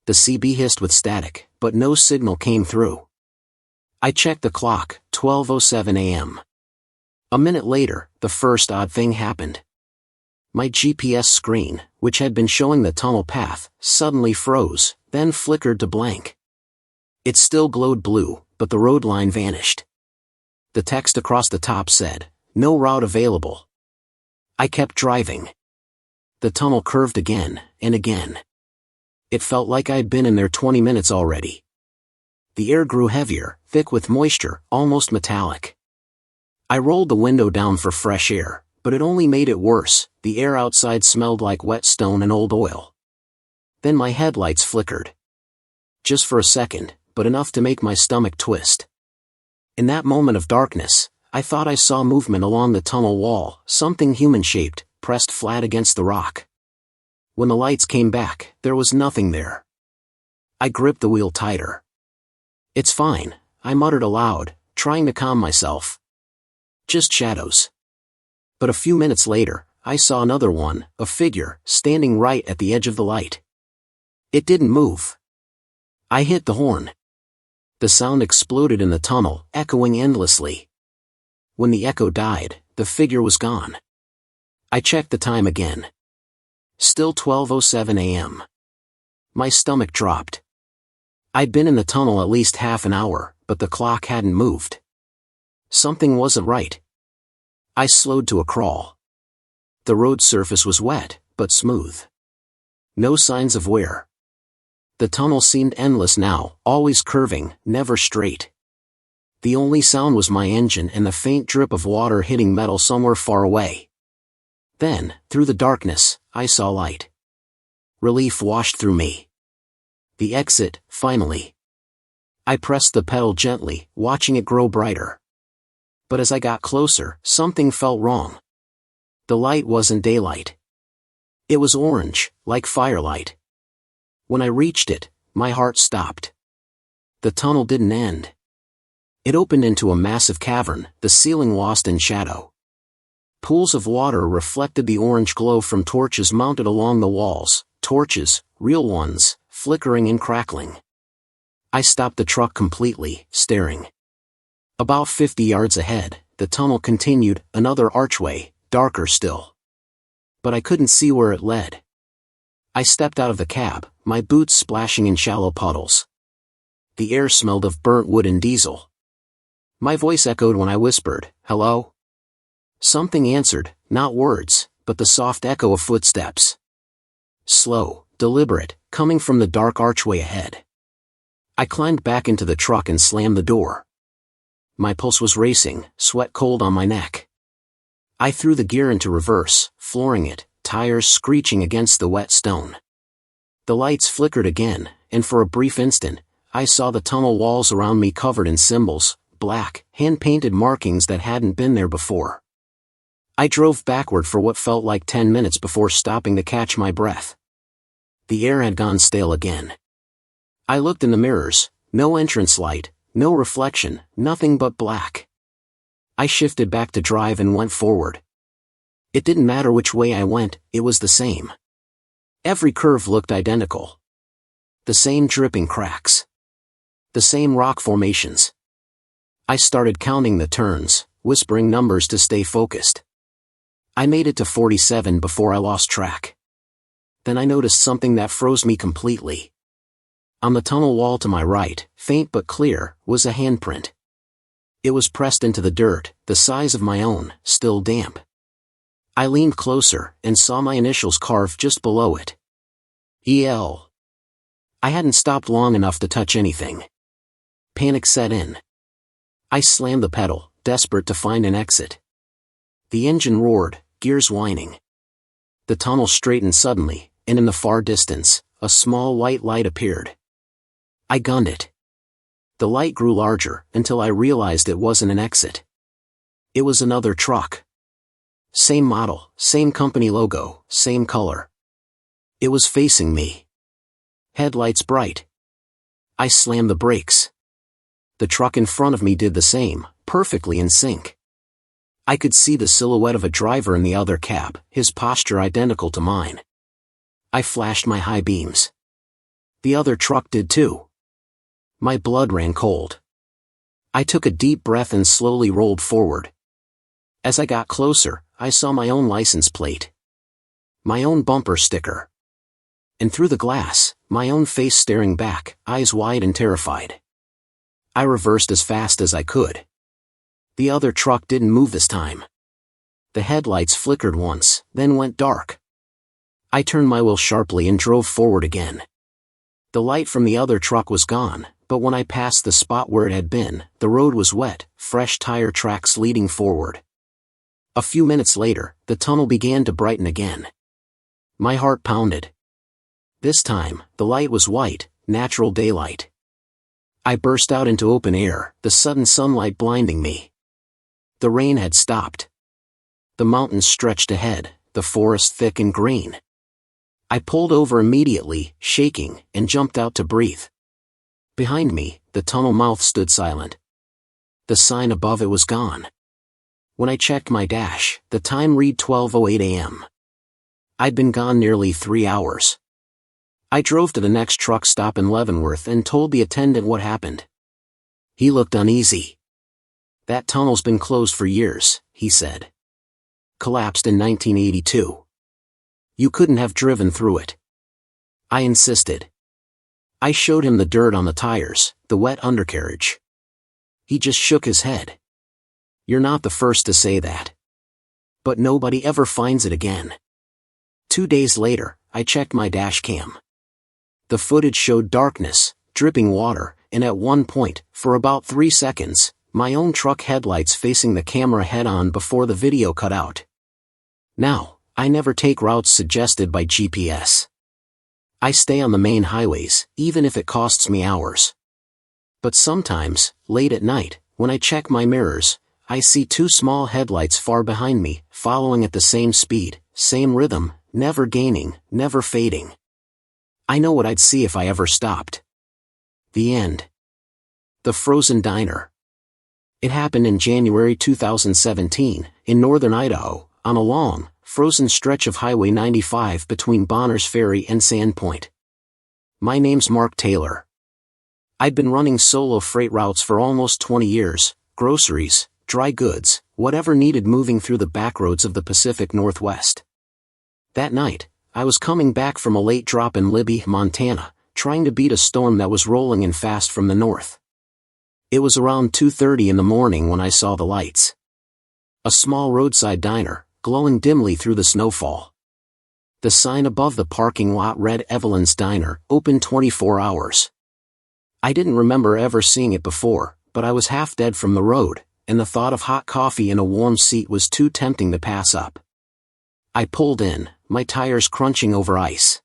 S1: The CB hissed with static, but no signal came through. I checked the clock, 12:07 a.m. A minute later, the first odd thing happened. My GPS screen, which had been showing the tunnel path, suddenly froze, then flickered to blank. It still glowed blue, but the road line vanished. The text across the top said, "No route available." I kept driving. The tunnel curved again, and again. It felt like I'd been in there 20 minutes already. The air grew heavier, thick with moisture, almost metallic. I rolled the window down for fresh air, but it only made it worse. The air outside smelled like wet stone and old oil. Then my headlights flickered. Just for a second, but enough to make my stomach twist. In that moment of darkness, I thought I saw movement along the tunnel wall, something human-shaped, pressed flat against the rock. When the lights came back, there was nothing there. I gripped the wheel tighter. "It's fine," I muttered aloud, trying to calm myself. "Just shadows." But a few minutes later, I saw another one, a figure, standing right at the edge of the light. It didn't move. I hit the horn. The sound exploded in the tunnel, echoing endlessly. When the echo died, the figure was gone. I checked the time again. Still 12:07 a.m. My stomach dropped. I'd been in the tunnel at least half an hour, but the clock hadn't moved. Something wasn't right. I slowed to a crawl. The road surface was wet, but smooth. No signs of wear. The tunnel seemed endless now, always curving, never straight. The only sound was my engine and the faint drip of water hitting metal somewhere far away. Then, through the darkness, I saw light. Relief washed through me. The exit, finally. I pressed the pedal gently, watching it grow brighter. But as I got closer, something felt wrong. The light wasn't daylight. It was orange, like firelight. When I reached it, my heart stopped. The tunnel didn't end. It opened into a massive cavern, the ceiling lost in shadow. Pools of water reflected the orange glow from torches mounted along the walls, torches, real ones, flickering and crackling. I stopped the truck completely, staring. About 50 yards ahead, the tunnel continued, another archway, darker still. But I couldn't see where it led. I stepped out of the cab, my boots splashing in shallow puddles. The air smelled of burnt wood and diesel. My voice echoed when I whispered, "Hello?" Something answered, not words, but the soft echo of footsteps. Slow, deliberate, coming from the dark archway ahead. I climbed back into the truck and slammed the door. My pulse was racing, sweat cold on my neck. I threw the gear into reverse, flooring it, tires screeching against the wet stone. The lights flickered again, and for a brief instant, I saw the tunnel walls around me covered in symbols, black, hand-painted markings that hadn't been there before. I drove backward for what felt like 10 minutes before stopping to catch my breath. The air had gone stale again. I looked in the mirrors, no entrance light, no reflection, nothing but black. I shifted back to drive and went forward. It didn't matter which way I went, it was the same. Every curve looked identical. The same dripping cracks. The same rock formations. I started counting the turns, whispering numbers to stay focused. I made it to 47 before I lost track. Then I noticed something that froze me completely. On the tunnel wall to my right, faint but clear, was a handprint. It was pressed into the dirt, the size of my own, still damp. I leaned closer and saw my initials carved just below it. E.L. I hadn't stopped long enough to touch anything. Panic set in. I slammed the pedal, desperate to find an exit. The engine roared, gears whining. The tunnel straightened suddenly, and in the far distance, a small white light appeared. I gunned it. The light grew larger, until I realized it wasn't an exit. It was another truck. Same model, same company logo, same color. It was facing me. Headlights bright. I slammed the brakes. The truck in front of me did the same, perfectly in sync. I could see the silhouette of a driver in the other cab, his posture identical to mine. I flashed my high beams. The other truck did too. My blood ran cold. I took a deep breath and slowly rolled forward. As I got closer, I saw my own license plate. My own bumper sticker. And through the glass, my own face staring back, eyes wide and terrified. I reversed as fast as I could. The other truck didn't move this time. The headlights flickered once, then went dark. I turned my wheel sharply and drove forward again. The light from the other truck was gone, but when I passed the spot where it had been, the road was wet, fresh tire tracks leading forward. A few minutes later, the tunnel began to brighten again. My heart pounded. This time, the light was white, natural daylight. I burst out into open air, the sudden sunlight blinding me. The rain had stopped. The mountains stretched ahead, the forest thick and green. I pulled over immediately, shaking, and jumped out to breathe. Behind me, the tunnel mouth stood silent. The sign above it was gone. When I checked my dash, the time read 12:08 a.m. I'd been gone nearly 3 hours. I drove to the next truck stop in Leavenworth and told the attendant what happened. He looked uneasy. "That tunnel's been closed for years," he said. "Collapsed in 1982. You couldn't have driven through it." I insisted. I showed him the dirt on the tires, the wet undercarriage. He just shook his head. "You're not the first to say that. But nobody ever finds it again." 2 days later, I checked my dash cam. The footage showed darkness, dripping water, and at one point, for about 3 seconds, my own truck headlights facing the camera head-on before the video cut out. Now, I never take routes suggested by GPS. I stay on the main highways, even if it costs me hours. But sometimes, late at night, when I check my mirrors, I see two small headlights far behind me, following at the same speed, same rhythm, never gaining, never fading. I know what I'd see if I ever stopped. The end. The Frozen Diner. It happened in January 2017, in northern Idaho, on a long, frozen stretch of Highway 95 between Bonners Ferry and Sandpoint. My name's Mark Taylor. I'd been running solo freight routes for almost 20 years, groceries, dry goods, whatever needed moving through the backroads of the Pacific Northwest. That night, I was coming back from a late drop in Libby, Montana, trying to beat a storm that was rolling in fast from the north. It was around 2:30 in the morning when I saw the lights. A small roadside diner, glowing dimly through the snowfall. The sign above the parking lot read Evelyn's Diner, open 24 hours. I didn't remember ever seeing it before, but I was half dead from the road, and the thought of hot coffee in a warm seat was too tempting to pass up. I pulled in, my tires crunching over ice.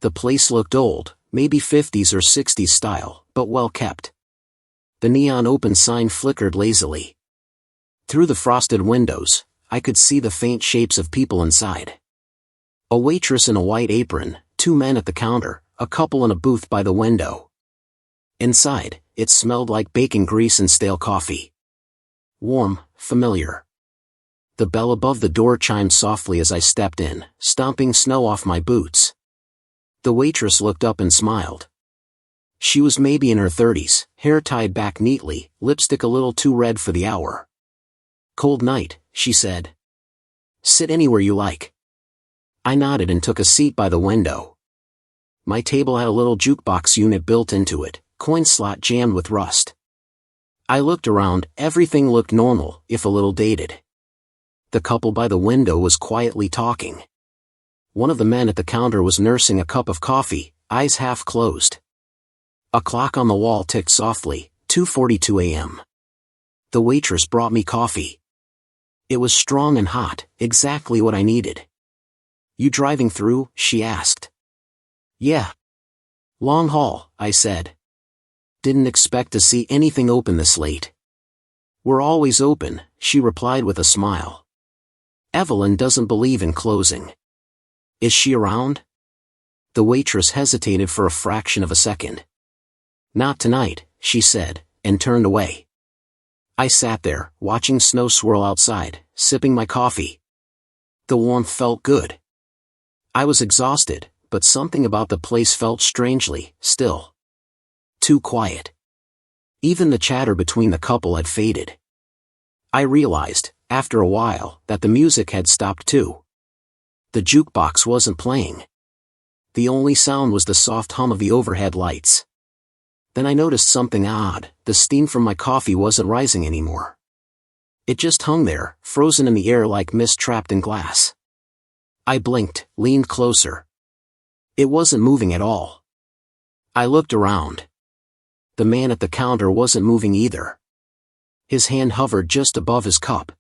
S1: The place looked old, maybe 50s or 60s style, but well kept. The neon open sign flickered lazily. Through the frosted windows, I could see the faint shapes of people inside. A waitress in a white apron, two men at the counter, a couple in a booth by the window. Inside, it smelled like bacon grease and stale coffee. Warm, familiar. The bell above the door chimed softly as I stepped in, stomping snow off my boots. The waitress looked up and smiled. She was maybe in her 30s, hair tied back neatly, lipstick a little too red for the hour. "Cold night," she said. "Sit anywhere you like." I nodded and took a seat by the window. My table had a little jukebox unit built into it, coin slot jammed with rust. I looked around, everything looked normal, if a little dated. The couple by the window was quietly talking. One of the men at the counter was nursing a cup of coffee, eyes half closed. A clock on the wall ticked softly, 2:42 a.m. The waitress brought me coffee. It was strong and hot, exactly what I needed. "You driving through?" she asked. "Yeah. Long haul," I said. "Didn't expect to see anything open this late." "We're always open," she replied with a smile. "Evelyn doesn't believe in closing." "Is she around?" The waitress hesitated for a fraction of a second. "Not tonight," she said, and turned away. I sat there, watching snow swirl outside, sipping my coffee. The warmth felt good. I was exhausted, but something about the place felt strangely still. Too quiet. Even the chatter between the couple had faded. I realized, after a while, that the music had stopped too. The jukebox wasn't playing. The only sound was the soft hum of the overhead lights. Then I noticed something odd. The steam from my coffee wasn't rising anymore. It just hung there, frozen in the air like mist trapped in glass. I blinked, leaned closer. It wasn't moving at all. I looked around. The man at the counter wasn't moving either. His hand hovered just above his cup.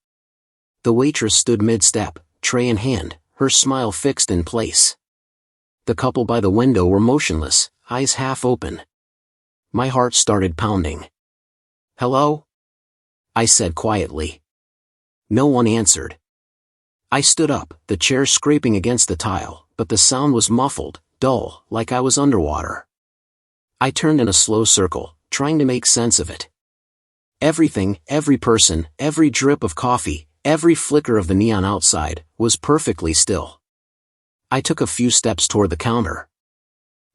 S1: The waitress stood mid-step, tray in hand, her smile fixed in place. The couple by the window were motionless, eyes half open. My heart started pounding. "Hello?" I said quietly. No one answered. I stood up, the chair scraping against the tile, but the sound was muffled, dull, like I was underwater. I turned in a slow circle, trying to make sense of it. Everything, every person, every drip of coffee, every flicker of the neon outside, was perfectly still. I took a few steps toward the counter.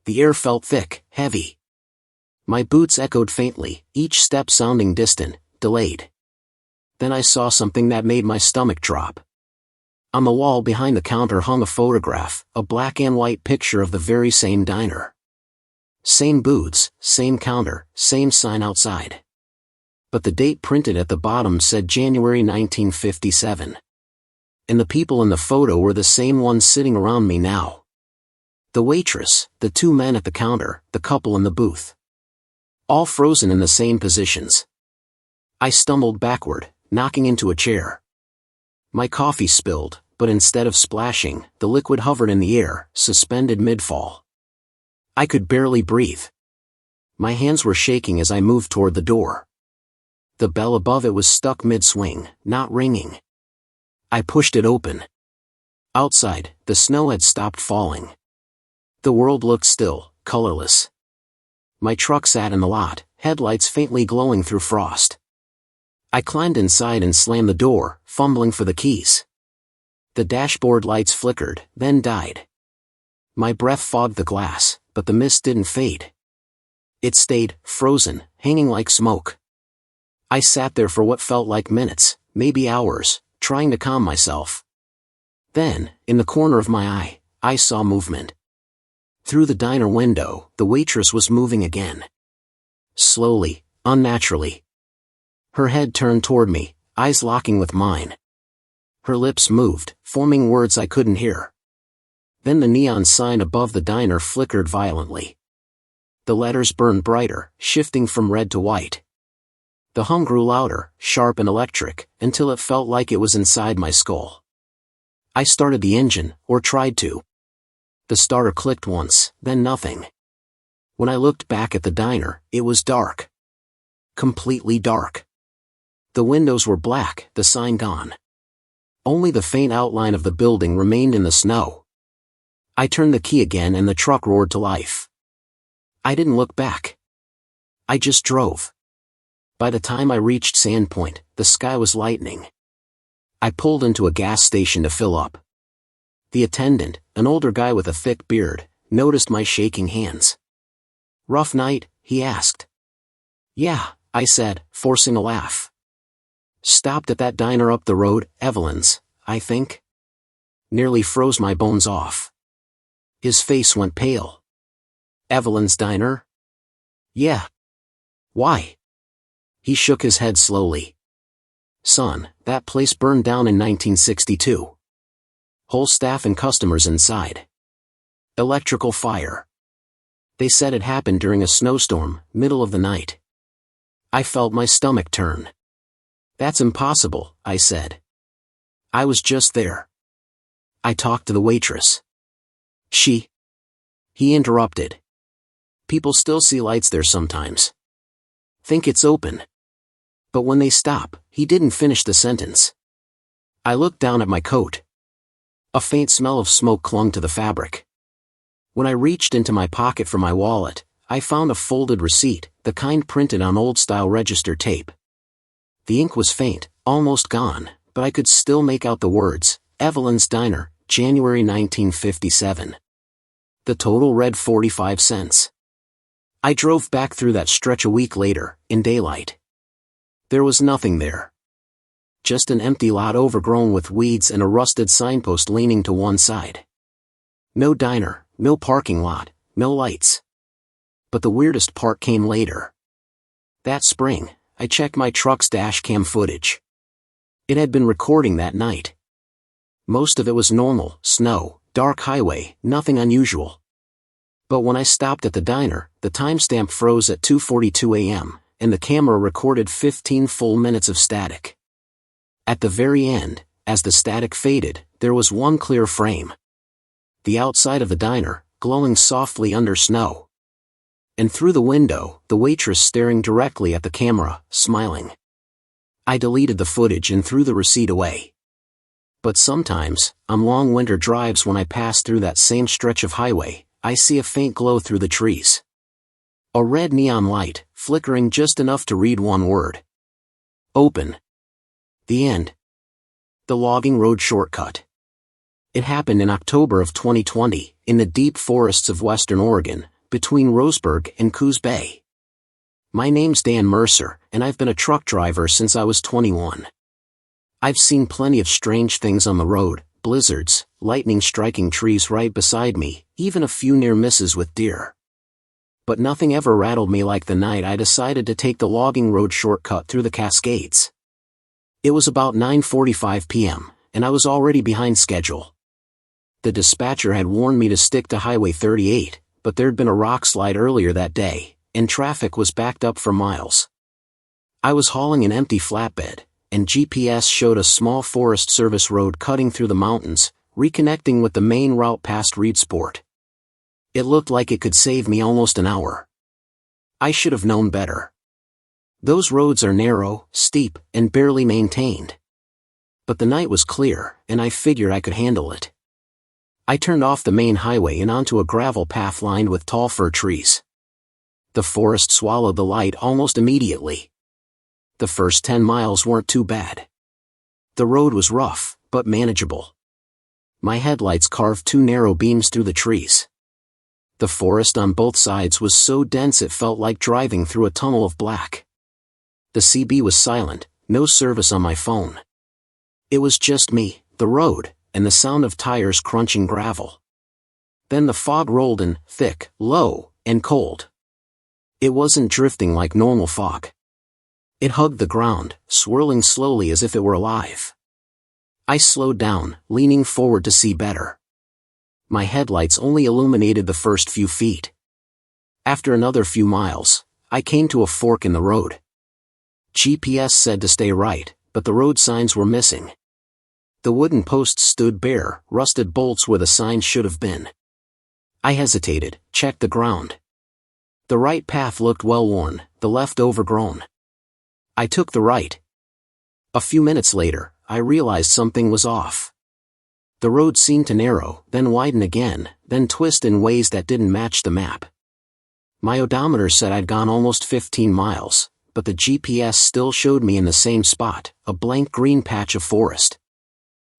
S1: The air felt thick, heavy. My boots echoed faintly, each step sounding distant, delayed. Then I saw something that made my stomach drop. On the wall behind the counter hung a photograph, a black and white picture of the very same diner. Same booths, same counter, same sign outside. But the date printed at the bottom said January 1957. And the people in the photo were the same ones sitting around me now. The waitress, the two men at the counter, the couple in the booth. All frozen in the same positions. I stumbled backward, knocking into a chair. My coffee spilled, but instead of splashing, the liquid hovered in the air, suspended mid-fall. I could barely breathe. My hands were shaking as I moved toward the door. The bell above it was stuck mid-swing, not ringing. I pushed it open. Outside, the snow had stopped falling. The world looked still, colorless. My truck sat in the lot, headlights faintly glowing through frost. I climbed inside and slammed the door, fumbling for the keys. The dashboard lights flickered, then died. My breath fogged the glass, but the mist didn't fade. It stayed, frozen, hanging like smoke. I sat there for what felt like minutes, maybe hours, trying to calm myself. Then, in the corner of my eye, I saw movement. Through the diner window, the waitress was moving again. Slowly, unnaturally. Her head turned toward me, eyes locking with mine. Her lips moved, forming words I couldn't hear. Then the neon sign above the diner flickered violently. The letters burned brighter, shifting from red to white. The hum grew louder, sharp and electric, until it felt like it was inside my skull. I started the engine, or tried to. The starter clicked once, then nothing. When I looked back at the diner, it was dark. Completely dark. The windows were black, the sign gone. Only the faint outline of the building remained in the snow. I turned the key again and the truck roared to life. I didn't look back. I just drove. By the time I reached Sandpoint, the sky was lightening. I pulled into a gas station to fill up. The attendant, an older guy with a thick beard, noticed my shaking hands. "Rough night?" he asked. "Yeah," I said, forcing a laugh. "Stopped at that diner up the road, Evelyn's, I think." Nearly froze my bones off. His face went pale. "Evelyn's diner?" "Yeah." "Why?" He shook his head slowly. "Son, that place burned down in 1962. Whole staff and customers inside. Electrical fire. They said it happened during a snowstorm, middle of the night." I felt my stomach turn. "That's impossible," I said. "I was just there." I talked to the waitress. He interrupted. "People still see lights there sometimes. Think it's open. But when they stop," he didn't finish the sentence. I looked down at my coat. A faint smell of smoke clung to the fabric. When I reached into my pocket for my wallet, I found a folded receipt, the kind printed on old-style register tape. The ink was faint, almost gone, but I could still make out the words, "Evelyn's Diner, January 1957. The total read 45 cents. I drove back through that stretch a week later, in daylight. There was nothing there. Just an empty lot overgrown with weeds and a rusted signpost leaning to one side. No diner, no parking lot, no lights. But the weirdest part came later. That spring, I checked my truck's dash cam footage. It had been recording that night. Most of it was normal, snow, dark highway, nothing unusual. But when I stopped at the diner, the timestamp froze at 2:42 a.m., and the camera recorded 15 full minutes of static. At the very end, as the static faded, there was one clear frame. The outside of the diner, glowing softly under snow. And through the window, the waitress staring directly at the camera, smiling. I deleted the footage and threw the receipt away. But sometimes, on long winter drives when I pass through that same stretch of highway, I see a faint glow through the trees. A red neon light, flickering just enough to read one word. Open. The end. The logging road shortcut. It happened in October of 2020, in the deep forests of western Oregon, between Roseburg and Coos Bay. My name's Dan Mercer, and I've been a truck driver since I was 21. I've seen plenty of strange things on the road, blizzards, lightning striking trees right beside me, even a few near misses with deer. But nothing ever rattled me like the night I decided to take the logging road shortcut through the Cascades. It was about 9:45 p.m., and I was already behind schedule. The dispatcher had warned me to stick to Highway 38, but there'd been a rock slide earlier that day, and traffic was backed up for miles. I was hauling an empty flatbed, and GPS showed a small Forest Service road cutting through the mountains, reconnecting with the main route past Reedsport. It looked like it could save me almost an hour. I should have known better. Those roads are narrow, steep, and barely maintained. But the night was clear, and I figured I could handle it. I turned off the main highway and onto a gravel path lined with tall fir trees. The forest swallowed the light almost immediately. The first 10 miles weren't too bad. The road was rough, but manageable. My headlights carved 2 narrow beams through the trees. The forest on both sides was so dense it felt like driving through a tunnel of black. The CB was silent, no service on my phone. It was just me, the road, and the sound of tires crunching gravel. Then the fog rolled in, thick, low, and cold. It wasn't drifting like normal fog. It hugged the ground, swirling slowly as if it were alive. I slowed down, leaning forward to see better. My headlights only illuminated the first few feet. After another few miles, I came to a fork in the road. GPS said to stay right, but the road signs were missing. The wooden posts stood bare, rusted bolts where the signs should have been. I hesitated, checked the ground. The right path looked well-worn, the left overgrown. I took the right. A few minutes later, I realized something was off. The road seemed to narrow, then widen again, then twist in ways that didn't match the map. My odometer said I'd gone almost 15 miles, but the GPS still showed me in the same spot, a blank green patch of forest.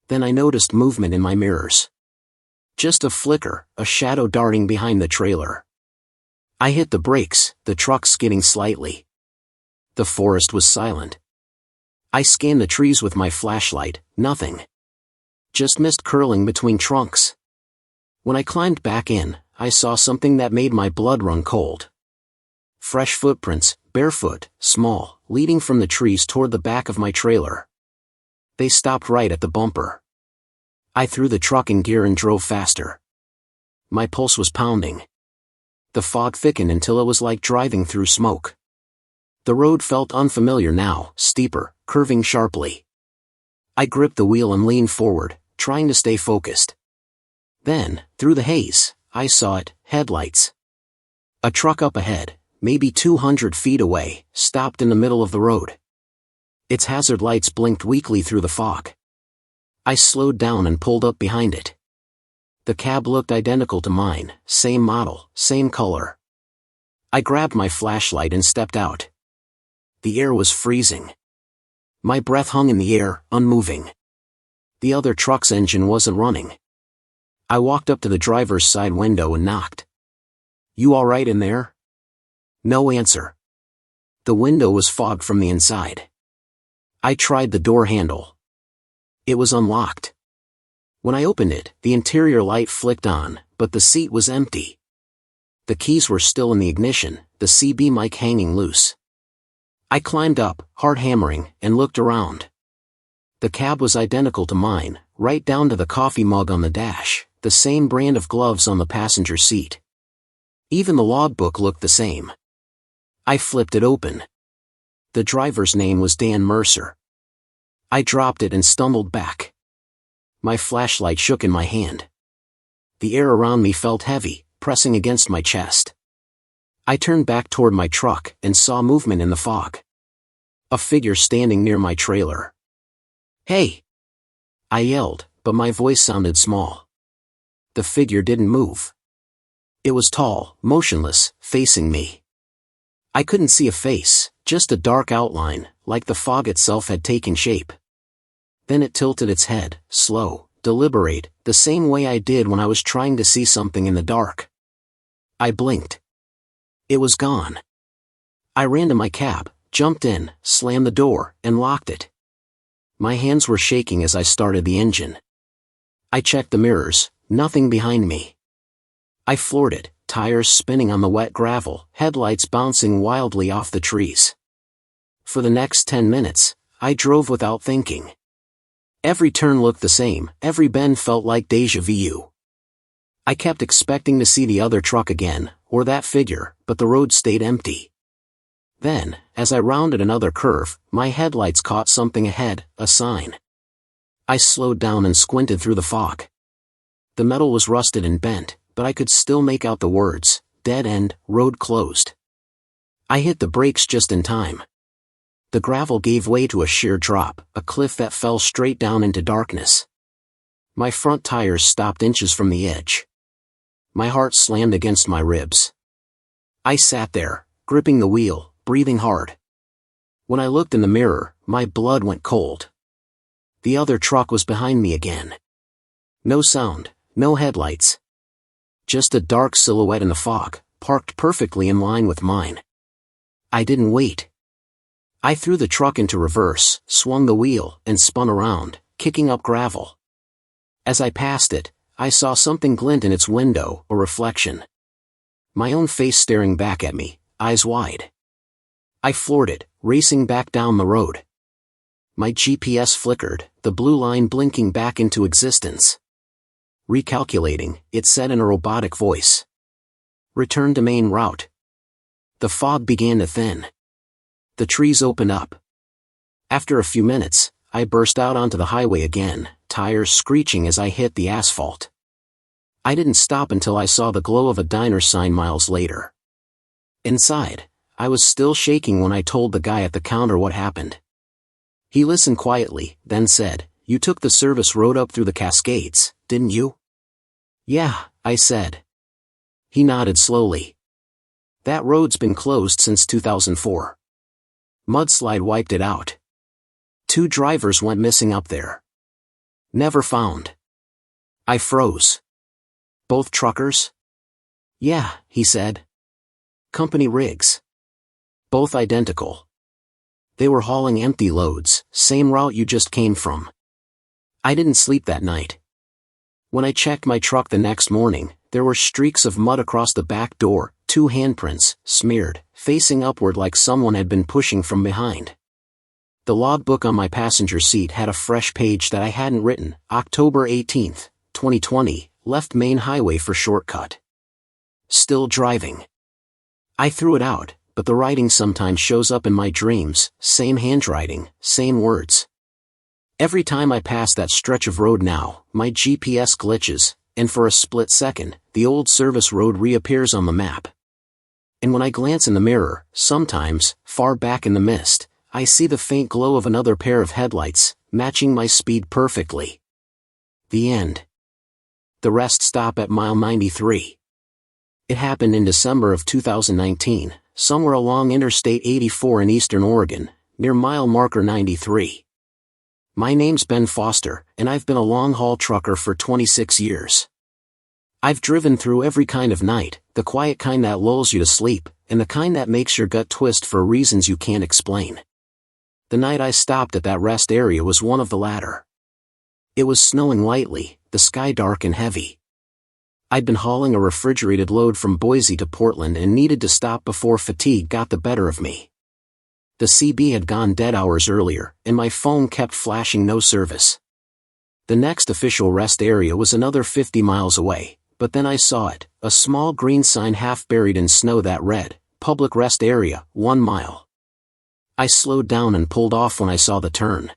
S1: Then I noticed movement in my mirrors. Just a flicker, a shadow darting behind the trailer. I hit the brakes, the truck skidding slightly. The forest was silent. I scanned the trees with my flashlight, nothing. Just mist curling between trunks. When I climbed back in, I saw something that made my blood run cold. Fresh footprints, barefoot, small, leading from the trees toward the back of my trailer. They stopped right at the bumper. I threw the truck in gear and drove faster. My pulse was pounding. The fog thickened until it was like driving through smoke. The road felt unfamiliar now, steeper, curving sharply. I gripped the wheel and leaned forward, trying to stay focused. Then, through the haze, I saw it, headlights. A truck up ahead, maybe 200 feet away, stopped in the middle of the road. Its hazard lights blinked weakly through the fog. I slowed down and pulled up behind it. The cab looked identical to mine, same model, same color. I grabbed my flashlight and stepped out. The air was freezing. My breath hung in the air, unmoving. The other truck's engine wasn't running. I walked up to the driver's side window and knocked. "You all right in there?" No answer. The window was fogged from the inside. I tried the door handle. It was unlocked. When I opened it, the interior light flicked on, but the seat was empty. The keys were still in the ignition, the CB mic hanging loose. I climbed up, heart hammering, and looked around. The cab was identical to mine, right down to the coffee mug on the dash, the same brand of gloves on the passenger seat. Even the logbook looked the same. I flipped it open. The driver's name was Dan Mercer. I dropped it and stumbled back. My flashlight shook in my hand. The air around me felt heavy, pressing against my chest. I turned back toward my truck and saw movement in the fog. A figure standing near my trailer. "Hey!" I yelled, but my voice sounded small. The figure didn't move. It was tall, motionless, facing me. I couldn't see a face, just a dark outline, like the fog itself had taken shape. Then it tilted its head, slow, deliberate, the same way I did when I was trying to see something in the dark. I blinked. It was gone. I ran to my cab, jumped in, slammed the door, and locked it. My hands were shaking as I started the engine. I checked the mirrors, nothing behind me. I floored it, tires spinning on the wet gravel, headlights bouncing wildly off the trees. For the next 10 minutes, I drove without thinking. Every turn looked the same, every bend felt like déjà vu. I kept expecting to see the other truck again, or that figure, but the road stayed empty. Then, as I rounded another curve, my headlights caught something ahead, a sign. I slowed down and squinted through the fog. The metal was rusted and bent, but I could still make out the words, "Dead end, road closed." I hit the brakes just in time. The gravel gave way to a sheer drop, a cliff that fell straight down into darkness. My front tires stopped inches from the edge. My heart slammed against my ribs. I sat there, gripping the wheel, breathing hard. When I looked in the mirror, my blood went cold. The other truck was behind me again. No sound, no headlights. Just a dark silhouette in the fog, parked perfectly in line with mine. I didn't wait. I threw the truck into reverse, swung the wheel, and spun around, kicking up gravel. As I passed it, I saw something glint in its window, a reflection. My own face staring back at me, eyes wide. I floored it, racing back down the road. My GPS flickered, the blue line blinking back into existence. Recalculating, it said in a robotic voice. "Return to main route." The fog began to thin. The trees opened up. After a few minutes, I burst out onto the highway again, tires screeching as I hit the asphalt. I didn't stop until I saw the glow of a diner sign miles later. Inside, I was still shaking when I told the guy at the counter what happened. He listened quietly, then said, "You took the service road up through the Cascades, didn't you?" "Yeah," I said. He nodded slowly. "That road's been closed since 2004. Mudslide wiped it out. 2 drivers went missing up there. Never found." I froze. "Both truckers?" "Yeah," he said. "Company rigs. Both identical. They were hauling empty loads, same route you just came from." I didn't sleep that night. When I checked my truck the next morning, there were streaks of mud across the back door, 2 handprints, smeared, facing upward like someone had been pushing from behind. The logbook on my passenger seat had a fresh page that I hadn't written. October 18th, 2020, left main highway for shortcut. Still driving. I threw it out, but the writing sometimes shows up in my dreams, same handwriting, same words. Every time I pass that stretch of road now, my GPS glitches, and for a split second, the old service road reappears on the map. And when I glance in the mirror, sometimes, far back in the mist, I see the faint glow of another pair of headlights, matching my speed perfectly. The end. The rest stop at mile 93. It happened in December of 2019, somewhere along Interstate 84 in eastern Oregon, near mile marker 93. My name's Ben Foster, and I've been a long-haul trucker for 26 years. I've driven through every kind of night, the quiet kind that lulls you to sleep, and the kind that makes your gut twist for reasons you can't explain. The night I stopped at that rest area was one of the latter. It was snowing lightly, the sky dark and heavy. I'd been hauling a refrigerated load from Boise to Portland and needed to stop before fatigue got the better of me. The CB had gone dead hours earlier, and my phone kept flashing no service. The next official rest area was another 50 miles away, but then I saw it, a small green sign half buried in snow that read, "Public Rest Area, 1 mile." I slowed down and pulled off when I saw the turn.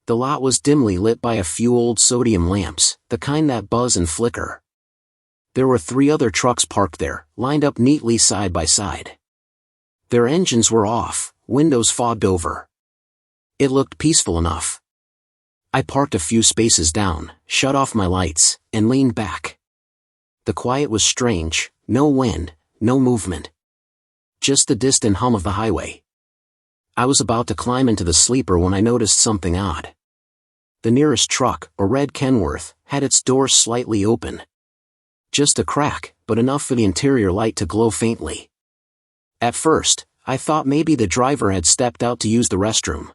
S1: The lot was dimly lit by a few old sodium lamps, the kind that buzz and flicker. There were 3 other trucks parked there, lined up neatly side by side. Their engines were off, windows fogged over. It looked peaceful enough. I parked a few spaces down, shut off my lights, and leaned back. The quiet was strange, no wind, no movement. Just the distant hum of the highway. I was about to climb into the sleeper when I noticed something odd. The nearest truck, a red Kenworth, had its door slightly open. Just a crack, but enough for the interior light to glow faintly. At first, I thought maybe the driver had stepped out to use the restroom.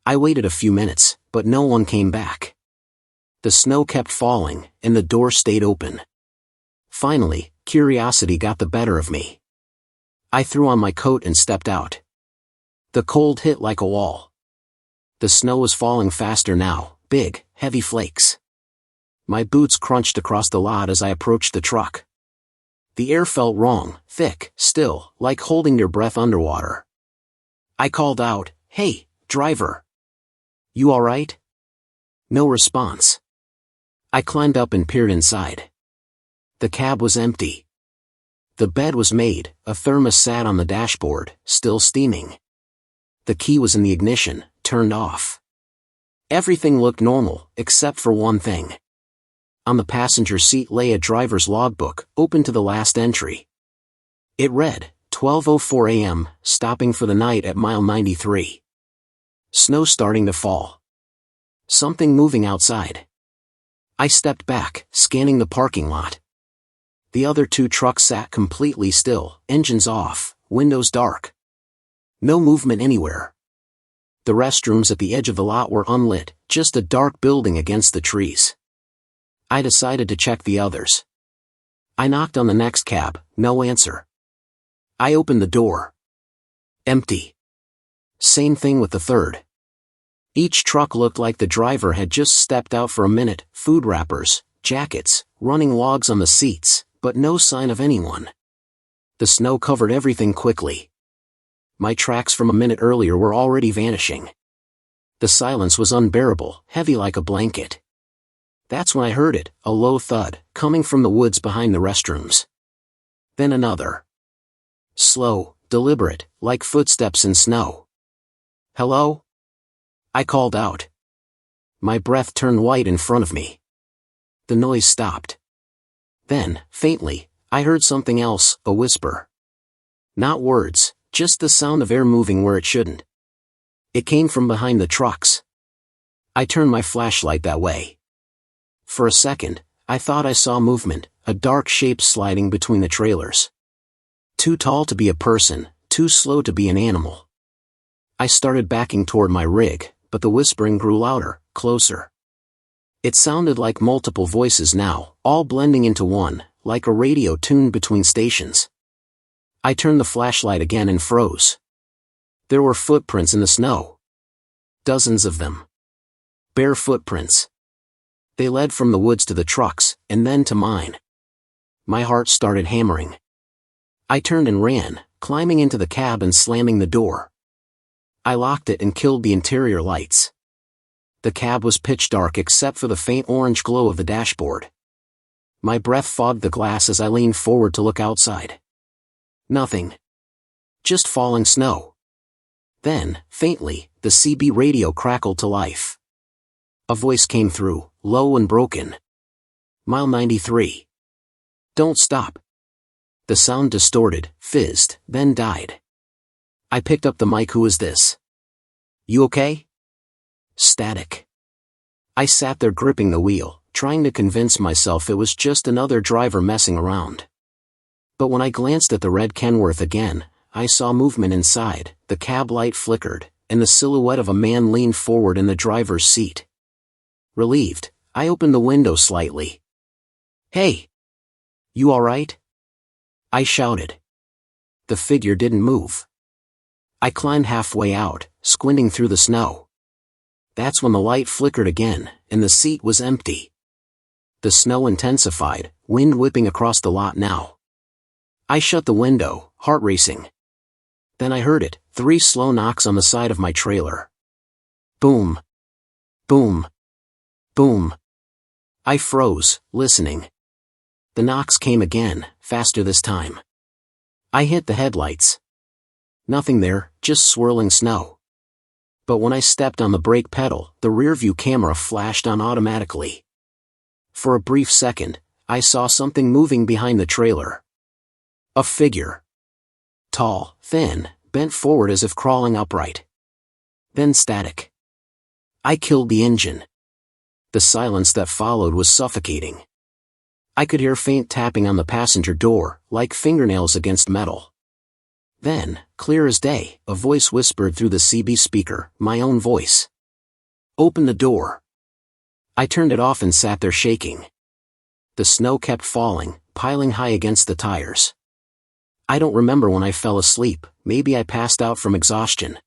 S1: I waited a few minutes, but no one came back. The snow kept falling, and the door stayed open. Finally, curiosity got the better of me. I threw on my coat and stepped out. The cold hit like a wall. The snow was falling faster now, big, heavy flakes. My boots crunched across the lot as I approached the truck. The air felt wrong, thick, still, like holding your breath underwater. I called out, "Hey, driver. You alright?" No response. I climbed up and peered inside. The cab was empty. The bed was made, a thermos sat on the dashboard, still steaming. The key was in the ignition, turned off. Everything looked normal, except for one thing. On the passenger seat lay a driver's logbook, open to the last entry. It read, 12:04 a.m., stopping for the night at mile 93. Snow starting to fall. Something moving outside. I stepped back, scanning the parking lot. The other two trucks sat completely still, engines off, windows dark. No movement anywhere. The restrooms at the edge of the lot were unlit, just a dark building against the trees. I decided to check the others. I knocked on the next cab, no answer. I opened the door. Empty. Same thing with the third. Each truck looked like the driver had just stepped out for a minute, food wrappers, jackets, running logs on the seats, but no sign of anyone. The snow covered everything quickly. My tracks from a minute earlier were already vanishing. The silence was unbearable, heavy like a blanket. That's when I heard it, a low thud, coming from the woods behind the restrooms. Then another. Slow, deliberate, like footsteps in snow. "Hello?" I called out. My breath turned white in front of me. The noise stopped. Then, faintly, I heard something else, a whisper. Not words, just the sound of air moving where it shouldn't. It came from behind the trucks. I turned my flashlight that way. For a second, I thought I saw movement, a dark shape sliding between the trailers. Too tall to be a person, too slow to be an animal. I started backing toward my rig, but the whispering grew louder, closer. It sounded like multiple voices now, all blending into one, like a radio tuned between stations. I turned the flashlight again and froze. There were footprints in the snow. Dozens of them. Bare footprints. They led from the woods to the trucks, and then to mine. My heart started hammering. I turned and ran, climbing into the cab and slamming the door. I locked it and killed the interior lights. The cab was pitch dark except for the faint orange glow of the dashboard. My breath fogged the glass as I leaned forward to look outside. Nothing. Just falling snow. Then, faintly, the CB radio crackled to life. A voice came through, low and broken. "Mile 93. Don't stop." The sound distorted, fizzed, then died. I picked up the mic. "Who is this? You okay?" Static. I sat there gripping the wheel, trying to convince myself it was just another driver messing around. But when I glanced at the red Kenworth again, I saw movement inside, the cab light flickered, and the silhouette of a man leaned forward in the driver's seat. Relieved, I opened the window slightly. "Hey! You alright?" I shouted. The figure didn't move. I climbed halfway out, squinting through the snow. That's when the light flickered again, and the seat was empty. The snow intensified, wind whipping across the lot now. I shut the window, heart racing. Then I heard it, 3 slow knocks on the side of my trailer. Boom. Boom. Boom. I froze, listening. The knocks came again, faster this time. I hit the headlights. Nothing there, just swirling snow. But when I stepped on the brake pedal, the rearview camera flashed on automatically. For a brief second, I saw something moving behind the trailer. A figure. Tall, thin, bent forward as if crawling upright. Then static. I killed the engine. The silence that followed was suffocating. I could hear faint tapping on the passenger door, like fingernails against metal. Then, clear as day, a voice whispered through the CB speaker, my own voice. "Open the door." I turned it off and sat there shaking. The snow kept falling, piling high against the tires. I don't remember when I fell asleep, maybe I passed out from exhaustion.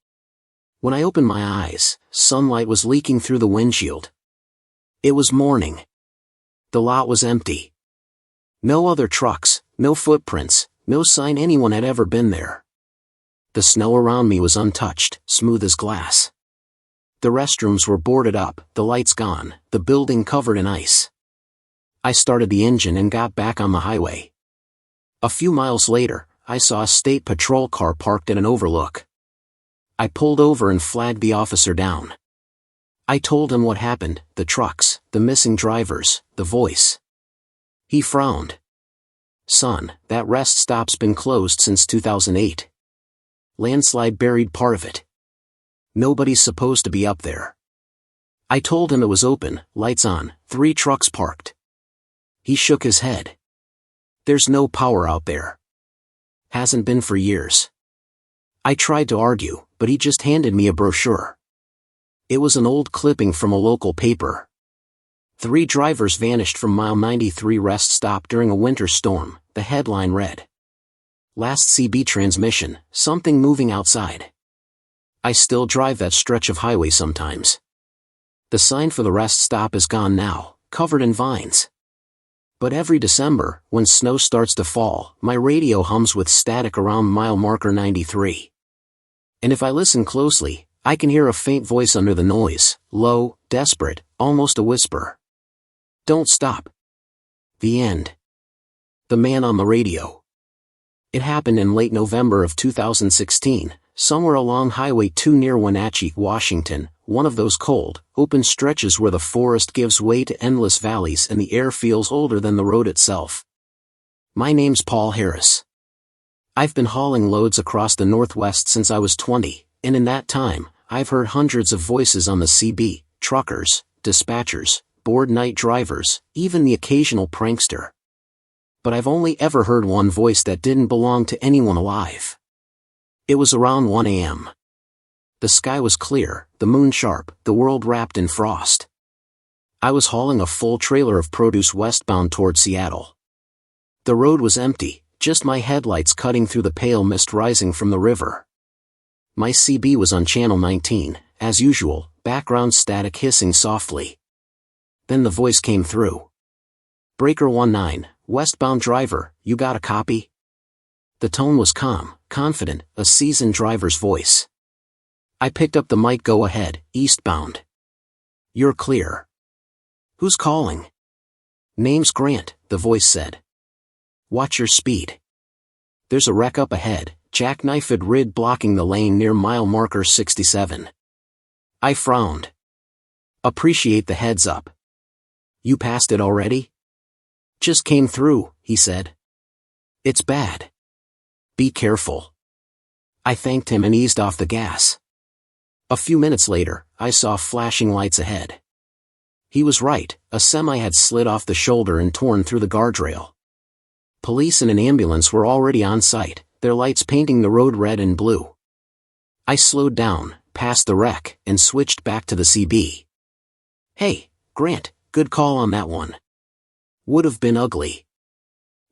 S1: When I opened my eyes, sunlight was leaking through the windshield. It was morning. The lot was empty. No other trucks, no footprints, no sign anyone had ever been there. The snow around me was untouched, smooth as glass. The restrooms were boarded up, the lights gone, the building covered in ice. I started the engine and got back on the highway. A few miles later, I saw a state patrol car parked at an overlook. I pulled over and flagged the officer down. I told him what happened, the trucks, the missing drivers, the voice. He frowned. "Son, that rest stop's been closed since 2008. Landslide buried part of it. Nobody's supposed to be up there." I told him it was open, lights on, 3 trucks parked. He shook his head. "There's no power out there. Hasn't been for years." I tried to argue, but he just handed me a brochure. It was an old clipping from a local paper. 3 drivers vanished from mile 93 rest stop during a winter storm, the headline read. Last CB transmission, something moving outside. I still drive that stretch of highway sometimes. The sign for the rest stop is gone now, covered in vines. But every December, when snow starts to fall, my radio hums with static around mile marker 93. And if I listen closely, I can hear a faint voice under the noise, low, desperate, almost a whisper. "Don't stop." The end. The man on the radio. It happened in late November of 2016, somewhere along Highway 2 near Wenatchee, Washington, one of those cold, open stretches where the forest gives way to endless valleys and the air feels older than the road itself. My name's Paul Harris. I've been hauling loads across the Northwest since I was 20, and in that time, I've heard hundreds of voices on the CB, truckers, dispatchers, bored night drivers, even the occasional prankster. But I've only ever heard one voice that didn't belong to anyone alive. It was around 1 a.m. The sky was clear, the moon sharp, the world wrapped in frost. I was hauling a full trailer of produce westbound toward Seattle. The road was empty, just my headlights cutting through the pale mist rising from the river. My CB was on channel 19, as usual, background static hissing softly. Then the voice came through. "Breaker 19, westbound driver, you got a copy?" The tone was calm, confident, a seasoned driver's voice. I picked up the mic. "Go ahead, eastbound. You're clear." "Who's calling?" "Name's Grant," the voice said. "Watch your speed. There's a wreck up ahead, jackknifed rid blocking the lane near mile marker 67. I frowned. "Appreciate the heads up. You passed it already?" "Just came through," he said. "It's bad. Be careful." I thanked him and eased off the gas. A few minutes later, I saw flashing lights ahead. He was right, a semi had slid off the shoulder and torn through the guardrail. Police and an ambulance were already on site, their lights painting the road red and blue. I slowed down, passed the wreck, and switched back to the CB. "Hey, Grant, good call on that one. Would have been ugly."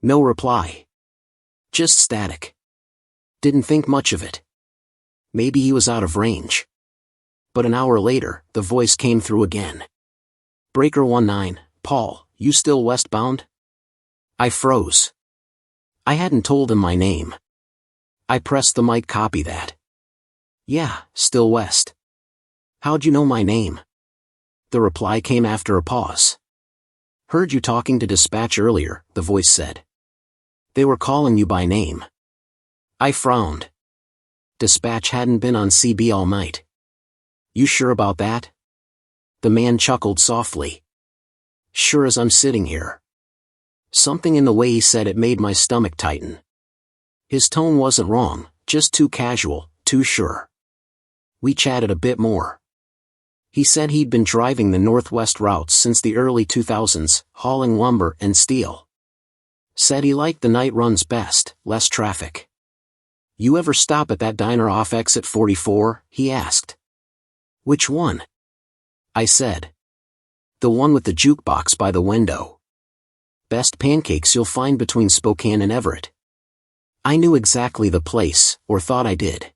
S1: No reply. Just static. Didn't think much of it. Maybe he was out of range. But an hour later, the voice came through again. "Breaker 19, Paul, you still westbound?" I froze. I hadn't told him my name. I pressed the mic. "Copy that." "Yeah, still west." "How'd you know my name?" The reply came after a pause. "Heard you talking to dispatch earlier," the voice said. "They were calling you by name." I frowned. Dispatch hadn't been on CB all night. "You sure about that?" The man chuckled softly. "Sure as I'm sitting here." Something in the way he said it made my stomach tighten. His tone wasn't wrong, just too casual, too sure. We chatted a bit more. He said he'd been driving the Northwest routes since the early 2000s, hauling lumber and steel. Said he liked the night runs best, less traffic. "You ever stop at that diner off exit 44? He asked. "Which one?" I said. "The one with the jukebox by the window. Best pancakes you'll find between Spokane and Everett." I knew exactly the place, or thought I did.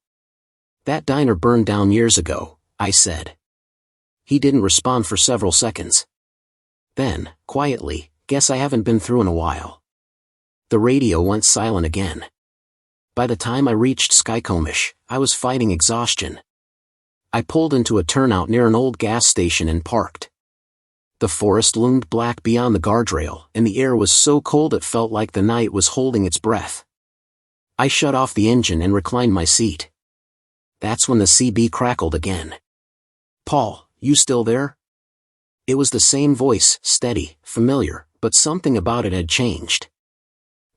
S1: "That diner burned down years ago," I said. He didn't respond for several seconds. Then, quietly, "Guess I haven't been through in a while." The radio went silent again. By the time I reached Skycomish, I was fighting exhaustion. I pulled into a turnout near an old gas station and parked. The forest loomed black beyond the guardrail, and the air was so cold it felt like the night was holding its breath. I shut off the engine and reclined my seat. That's when the CB crackled again. "Paul, you still there?" It was the same voice, steady, familiar, but something about it had changed.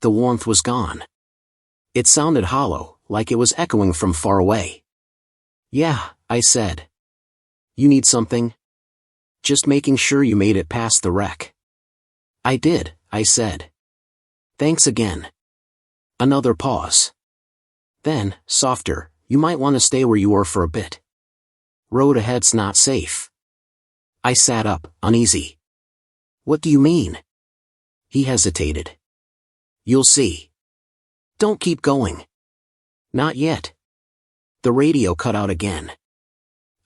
S1: The warmth was gone. It sounded hollow, like it was echoing from far away. "Yeah," I said. "You need something?" "Just making sure you made it past the wreck." "I did," I said. "Thanks again." Another pause. Then, softer, "You might want to stay where you were for a bit. Road ahead's not safe." I sat up, uneasy. "What do you mean?" He hesitated. "You'll see." "Don't keep going." "Not yet." The radio cut out again.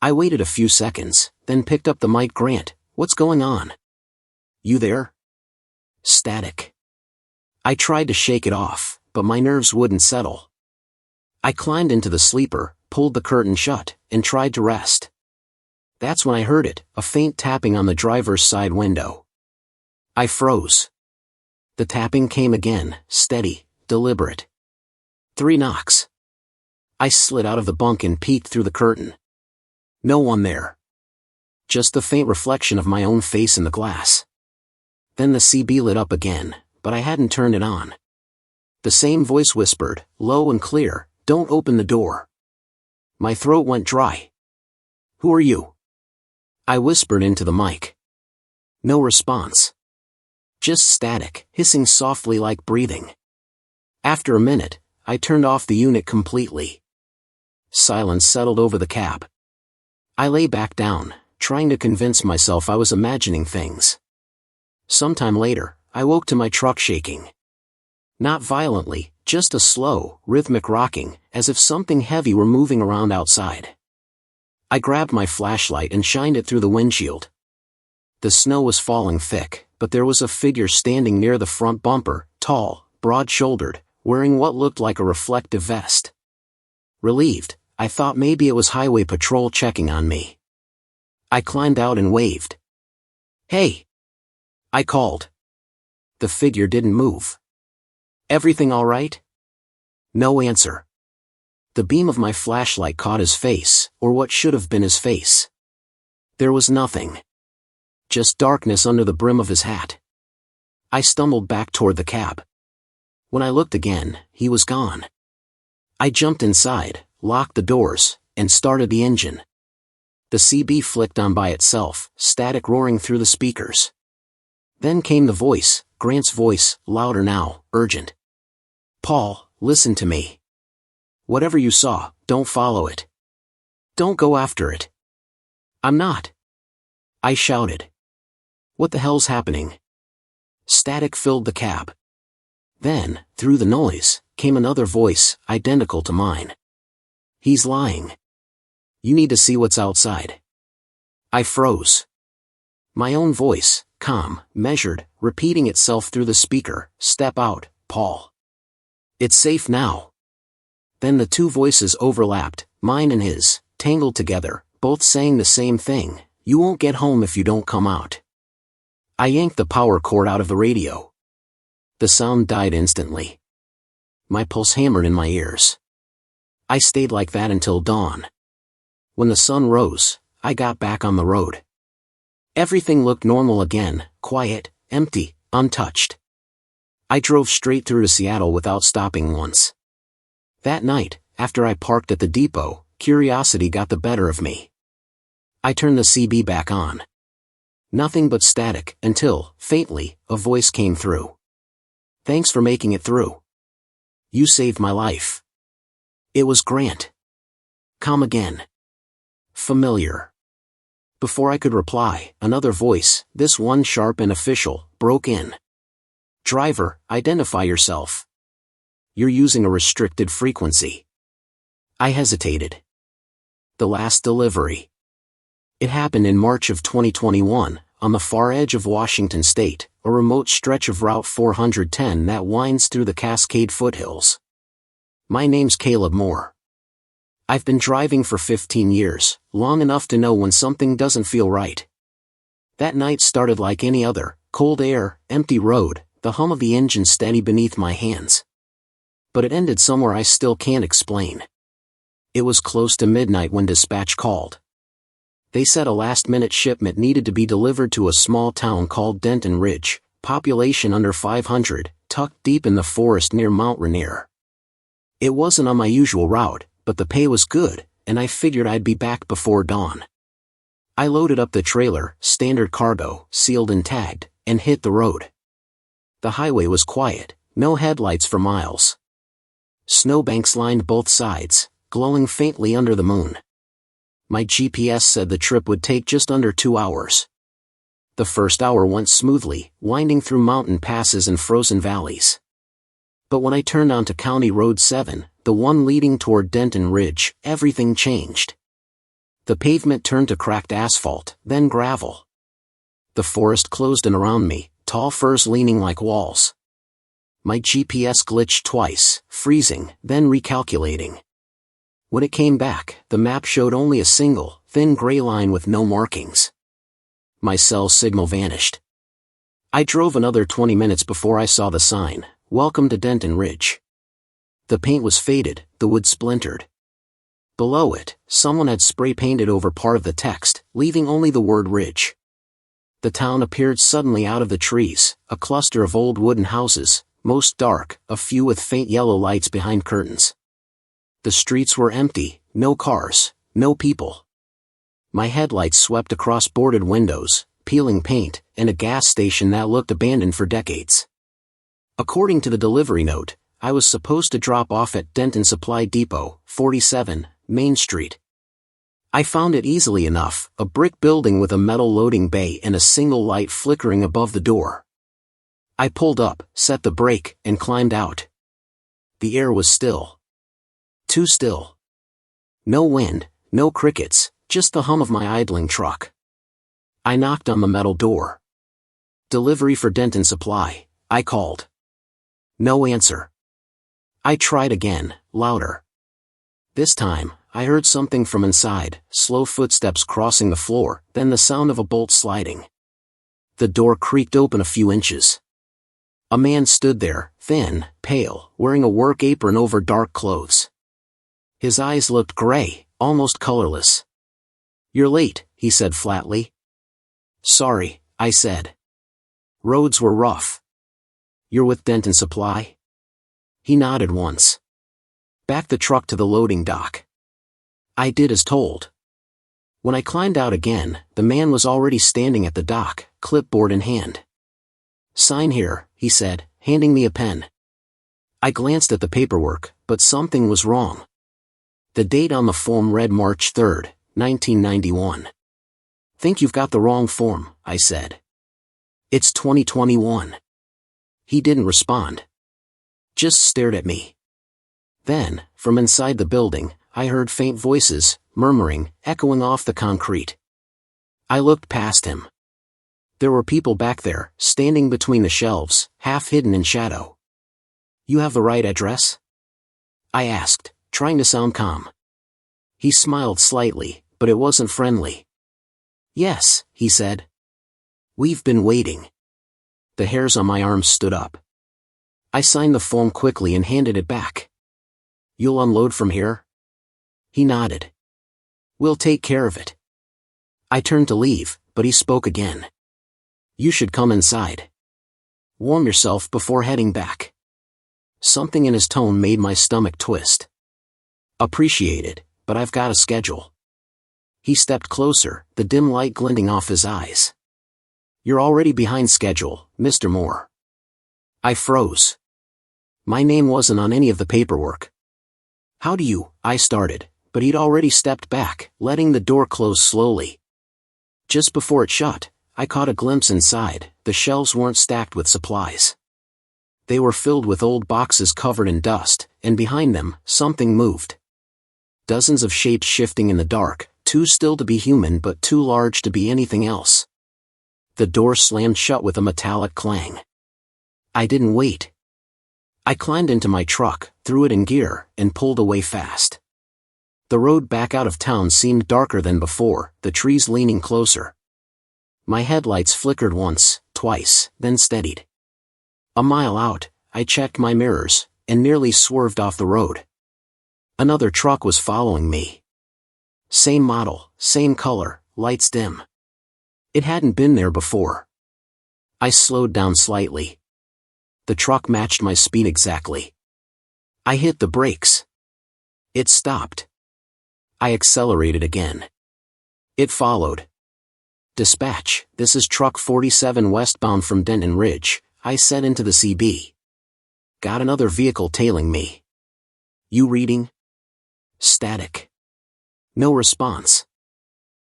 S1: I waited a few seconds, then picked up the mic. "Grant, what's going on?" "You there?" Static. I tried to shake it off, but my nerves wouldn't settle. I climbed into the sleeper, pulled the curtain shut, and tried to rest. That's when I heard it, a faint tapping on the driver's side window. I froze. The tapping came again, steady, deliberate. 3 knocks. I slid out of the bunk and peeked through the curtain. No one there. Just the faint reflection of my own face in the glass. Then the CB lit up again, but I hadn't turned it on. The same voice whispered, low and clear, "Don't open the door." My throat went dry. "Who are you?" I whispered into the mic. No response. Just static, hissing softly like breathing. After a minute, I turned off the unit completely. Silence settled over the cab. I lay back down, trying to convince myself I was imagining things. Sometime later, I woke to my truck shaking. Not violently, just a slow, rhythmic rocking, as if something heavy were moving around outside. I grabbed my flashlight and shined it through the windshield. The snow was falling thick, but there was a figure standing near the front bumper, tall, broad-shouldered, wearing what looked like a reflective vest. Relieved, I thought maybe it was highway patrol checking on me. I climbed out and waved. "Hey!" I called. The figure didn't move. "Everything all right?" No answer. The beam of my flashlight caught his face, or what should have been his face. There was nothing. Just darkness under the brim of his hat. I stumbled back toward the cab. When I looked again, he was gone. I jumped inside, locked the doors, and started the engine. The CB flicked on by itself, static roaring through the speakers. Then came the voice, Grant's voice, louder now, urgent. "Paul, listen to me. Whatever you saw, don't follow it. Don't go after it." "I'm not." I shouted. "What the hell's happening?" Static filled the cab. Then, through the noise, came another voice, identical to mine. "He's lying. You need to see what's outside." I froze. My own voice, calm, measured, repeating itself through the speaker, "Step out, Paul. It's safe now." Then the two voices overlapped, mine and his, tangled together, both saying the same thing, "You won't get home if you don't come out." I yanked the power cord out of the radio. The sound died instantly. My pulse hammered in my ears. I stayed like that until dawn. When the sun rose, I got back on the road. Everything looked normal again, quiet, empty, untouched. I drove straight through to Seattle without stopping once. That night, after I parked at the depot, curiosity got the better of me. I turned the CB back on. Nothing but static, until, faintly, a voice came through. "Thanks for making it through. You saved my life." It was Grant. Calm again. Familiar. Before I could reply, another voice, this one sharp and official, broke in. "Driver, identify yourself. You're using a restricted frequency." I hesitated. The last delivery. It happened in March of 2021, on the far edge of Washington state, a remote stretch of Route 410 that winds through the Cascade foothills. My name's Caleb Moore. I've been driving for 15 years, long enough to know when something doesn't feel right. That night started like any other, cold air, empty road, the hum of the engine steady beneath my hands. But it ended somewhere I still can't explain. It was close to midnight when dispatch called. They said a last-minute shipment needed to be delivered to a small town called Denton Ridge, population under 500, tucked deep in the forest near Mount Rainier. It wasn't on my usual route, but the pay was good, and I figured I'd be back before dawn. I loaded up the trailer, standard cargo, sealed and tagged, and hit the road. The highway was quiet, no headlights for miles. Snowbanks lined both sides, glowing faintly under the moon. My GPS said the trip would take just under 2 hours. The first hour went smoothly, winding through mountain passes and frozen valleys. But when I turned onto County Road 7, the one leading toward Denton Ridge, everything changed. The pavement turned to cracked asphalt, then gravel. The forest closed in around me, tall firs leaning like walls. My GPS glitched twice, freezing, then recalculating. When it came back, the map showed only a single, thin gray line with no markings. My cell signal vanished. I drove another 20 minutes before I saw the sign, "Welcome to Denton Ridge." The paint was faded, the wood splintered. Below it, someone had spray painted over part of the text, leaving only the word Ridge. The town appeared suddenly out of the trees, a cluster of old wooden houses, most dark, a few with faint yellow lights behind curtains. The streets were empty, no cars, no people. My headlights swept across boarded windows, peeling paint, and a gas station that looked abandoned for decades. According to the delivery note, I was supposed to drop off at Denton Supply Depot, 47, Main Street. I found it easily enough, a brick building with a metal loading bay and a single light flickering above the door. I pulled up, set the brake, and climbed out. The air was still. Too still. No wind, no crickets, just the hum of my idling truck. I knocked on the metal door. "Delivery for Denton Supply," I called. No answer. I tried again, louder. This time, I heard something from inside, slow footsteps crossing the floor, then the sound of a bolt sliding. The door creaked open a few inches. A man stood there, thin, pale, wearing a work apron over dark clothes. His eyes looked gray, almost colorless. "You're late," he said flatly. "Sorry," I said. "Roads were rough." "You're with Denton Supply?" He nodded once. "Back the truck to the loading dock." I did as told. When I climbed out again, the man was already standing at the dock, clipboard in hand. "Sign here," he said, handing me a pen. I glanced at the paperwork, but something was wrong. The date on the form read March 3rd, 1991. "Think you've got the wrong form," I said. "It's 2021. He didn't respond. Just stared at me. Then, from inside the building, I heard faint voices, murmuring, echoing off the concrete. I looked past him. There were people back there, standing between the shelves, half hidden in shadow. "You have the right address?" I asked, trying to sound calm. He smiled slightly, but it wasn't friendly. "Yes," he said. "We've been waiting." The hairs on my arms stood up. I signed the form quickly and handed it back. "You'll unload from here?" He nodded. "We'll take care of it." I turned to leave, but he spoke again. "You should come inside. Warm yourself before heading back." Something in his tone made my stomach twist. "Appreciated, but I've got a schedule." He stepped closer, the dim light glinting off his eyes. "You're already behind schedule, Mr. Moore." I froze. My name wasn't on any of the paperwork. "How do you," I started, but he'd already stepped back, letting the door close slowly. Just before it shut, I caught a glimpse inside. The shelves weren't stacked with supplies. They were filled with old boxes covered in dust, and behind them, something moved. Dozens of shapes shifting in the dark, too still to be human but too large to be anything else. The door slammed shut with a metallic clang. I didn't wait. I climbed into my truck, threw it in gear, and pulled away fast. The road back out of town seemed darker than before, the trees leaning closer. My headlights flickered once, twice, then steadied. A mile out, I checked my mirrors, and nearly swerved off the road. Another truck was following me. Same model, same color, lights dim. It hadn't been there before. I slowed down slightly. The truck matched my speed exactly. I hit the brakes. It stopped. I accelerated again. It followed. "Dispatch, this is truck 47 westbound from Denton Ridge," I said into the CB. "Got another vehicle tailing me." "You reading?" Static. No response.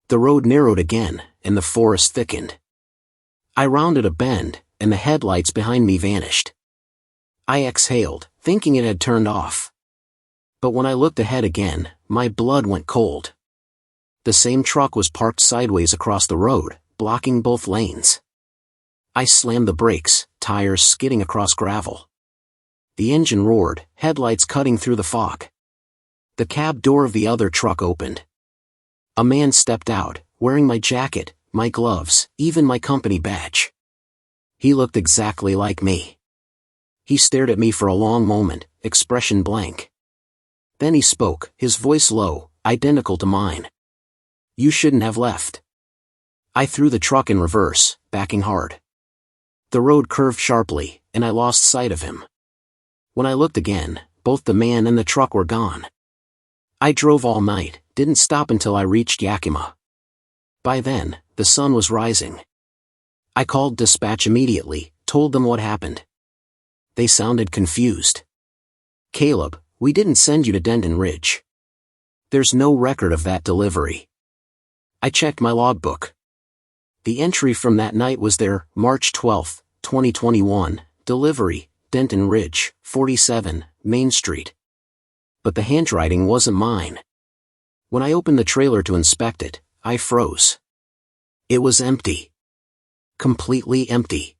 S1: The road narrowed again, and the forest thickened. I rounded a bend, and the headlights behind me vanished. I exhaled, thinking it had turned off. But when I looked ahead again, my blood went cold. The same truck was parked sideways across the road, blocking both lanes. I slammed the brakes, tires skidding across gravel. The engine roared, headlights cutting through the fog. The cab door of the other truck opened. A man stepped out, wearing my jacket, my gloves, even my company badge. He looked exactly like me. He stared at me for a long moment, expression blank. Then he spoke, his voice low, identical to mine. "You shouldn't have left." I threw the truck in reverse, backing hard. The road curved sharply, and I lost sight of him. When I looked again, both the man and the truck were gone. I drove all night, didn't stop until I reached Yakima. By then, the sun was rising. I called dispatch immediately, told them what happened. They sounded confused. "Caleb, we didn't send you to Denton Ridge. There's no record of that delivery." I checked my logbook. The entry from that night was there, March 12, 2021, delivery, Denton Ridge, 47, Main Street. But the handwriting wasn't mine. When I opened the trailer to inspect it, I froze. It was empty. Completely empty.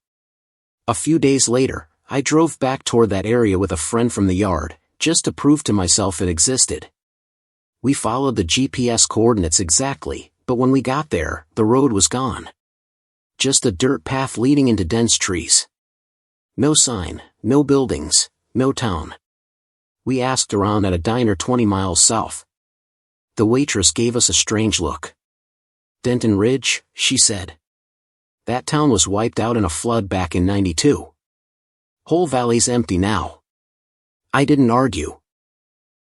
S1: A few days later, I drove back toward that area with a friend from the yard, just to prove to myself it existed. We followed the GPS coordinates exactly, but when we got there, the road was gone. Just a dirt path leading into dense trees. No sign, no buildings, no town. We asked around at a diner 20 miles south. The waitress gave us a strange look. "Denton Ridge," she said. "That town was wiped out in a flood back in '92. Whole valley's empty now." I didn't argue.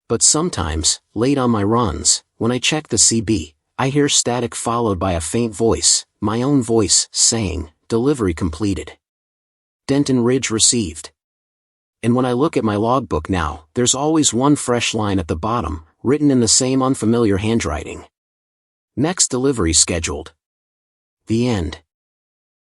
S1: But sometimes, late on my runs, when I check the CB, I hear static followed by a faint voice, my own voice, saying, "Delivery completed. Denton Ridge received." And when I look at my logbook now, there's always one fresh line at the bottom, written in the same unfamiliar handwriting. "Next delivery scheduled." The end.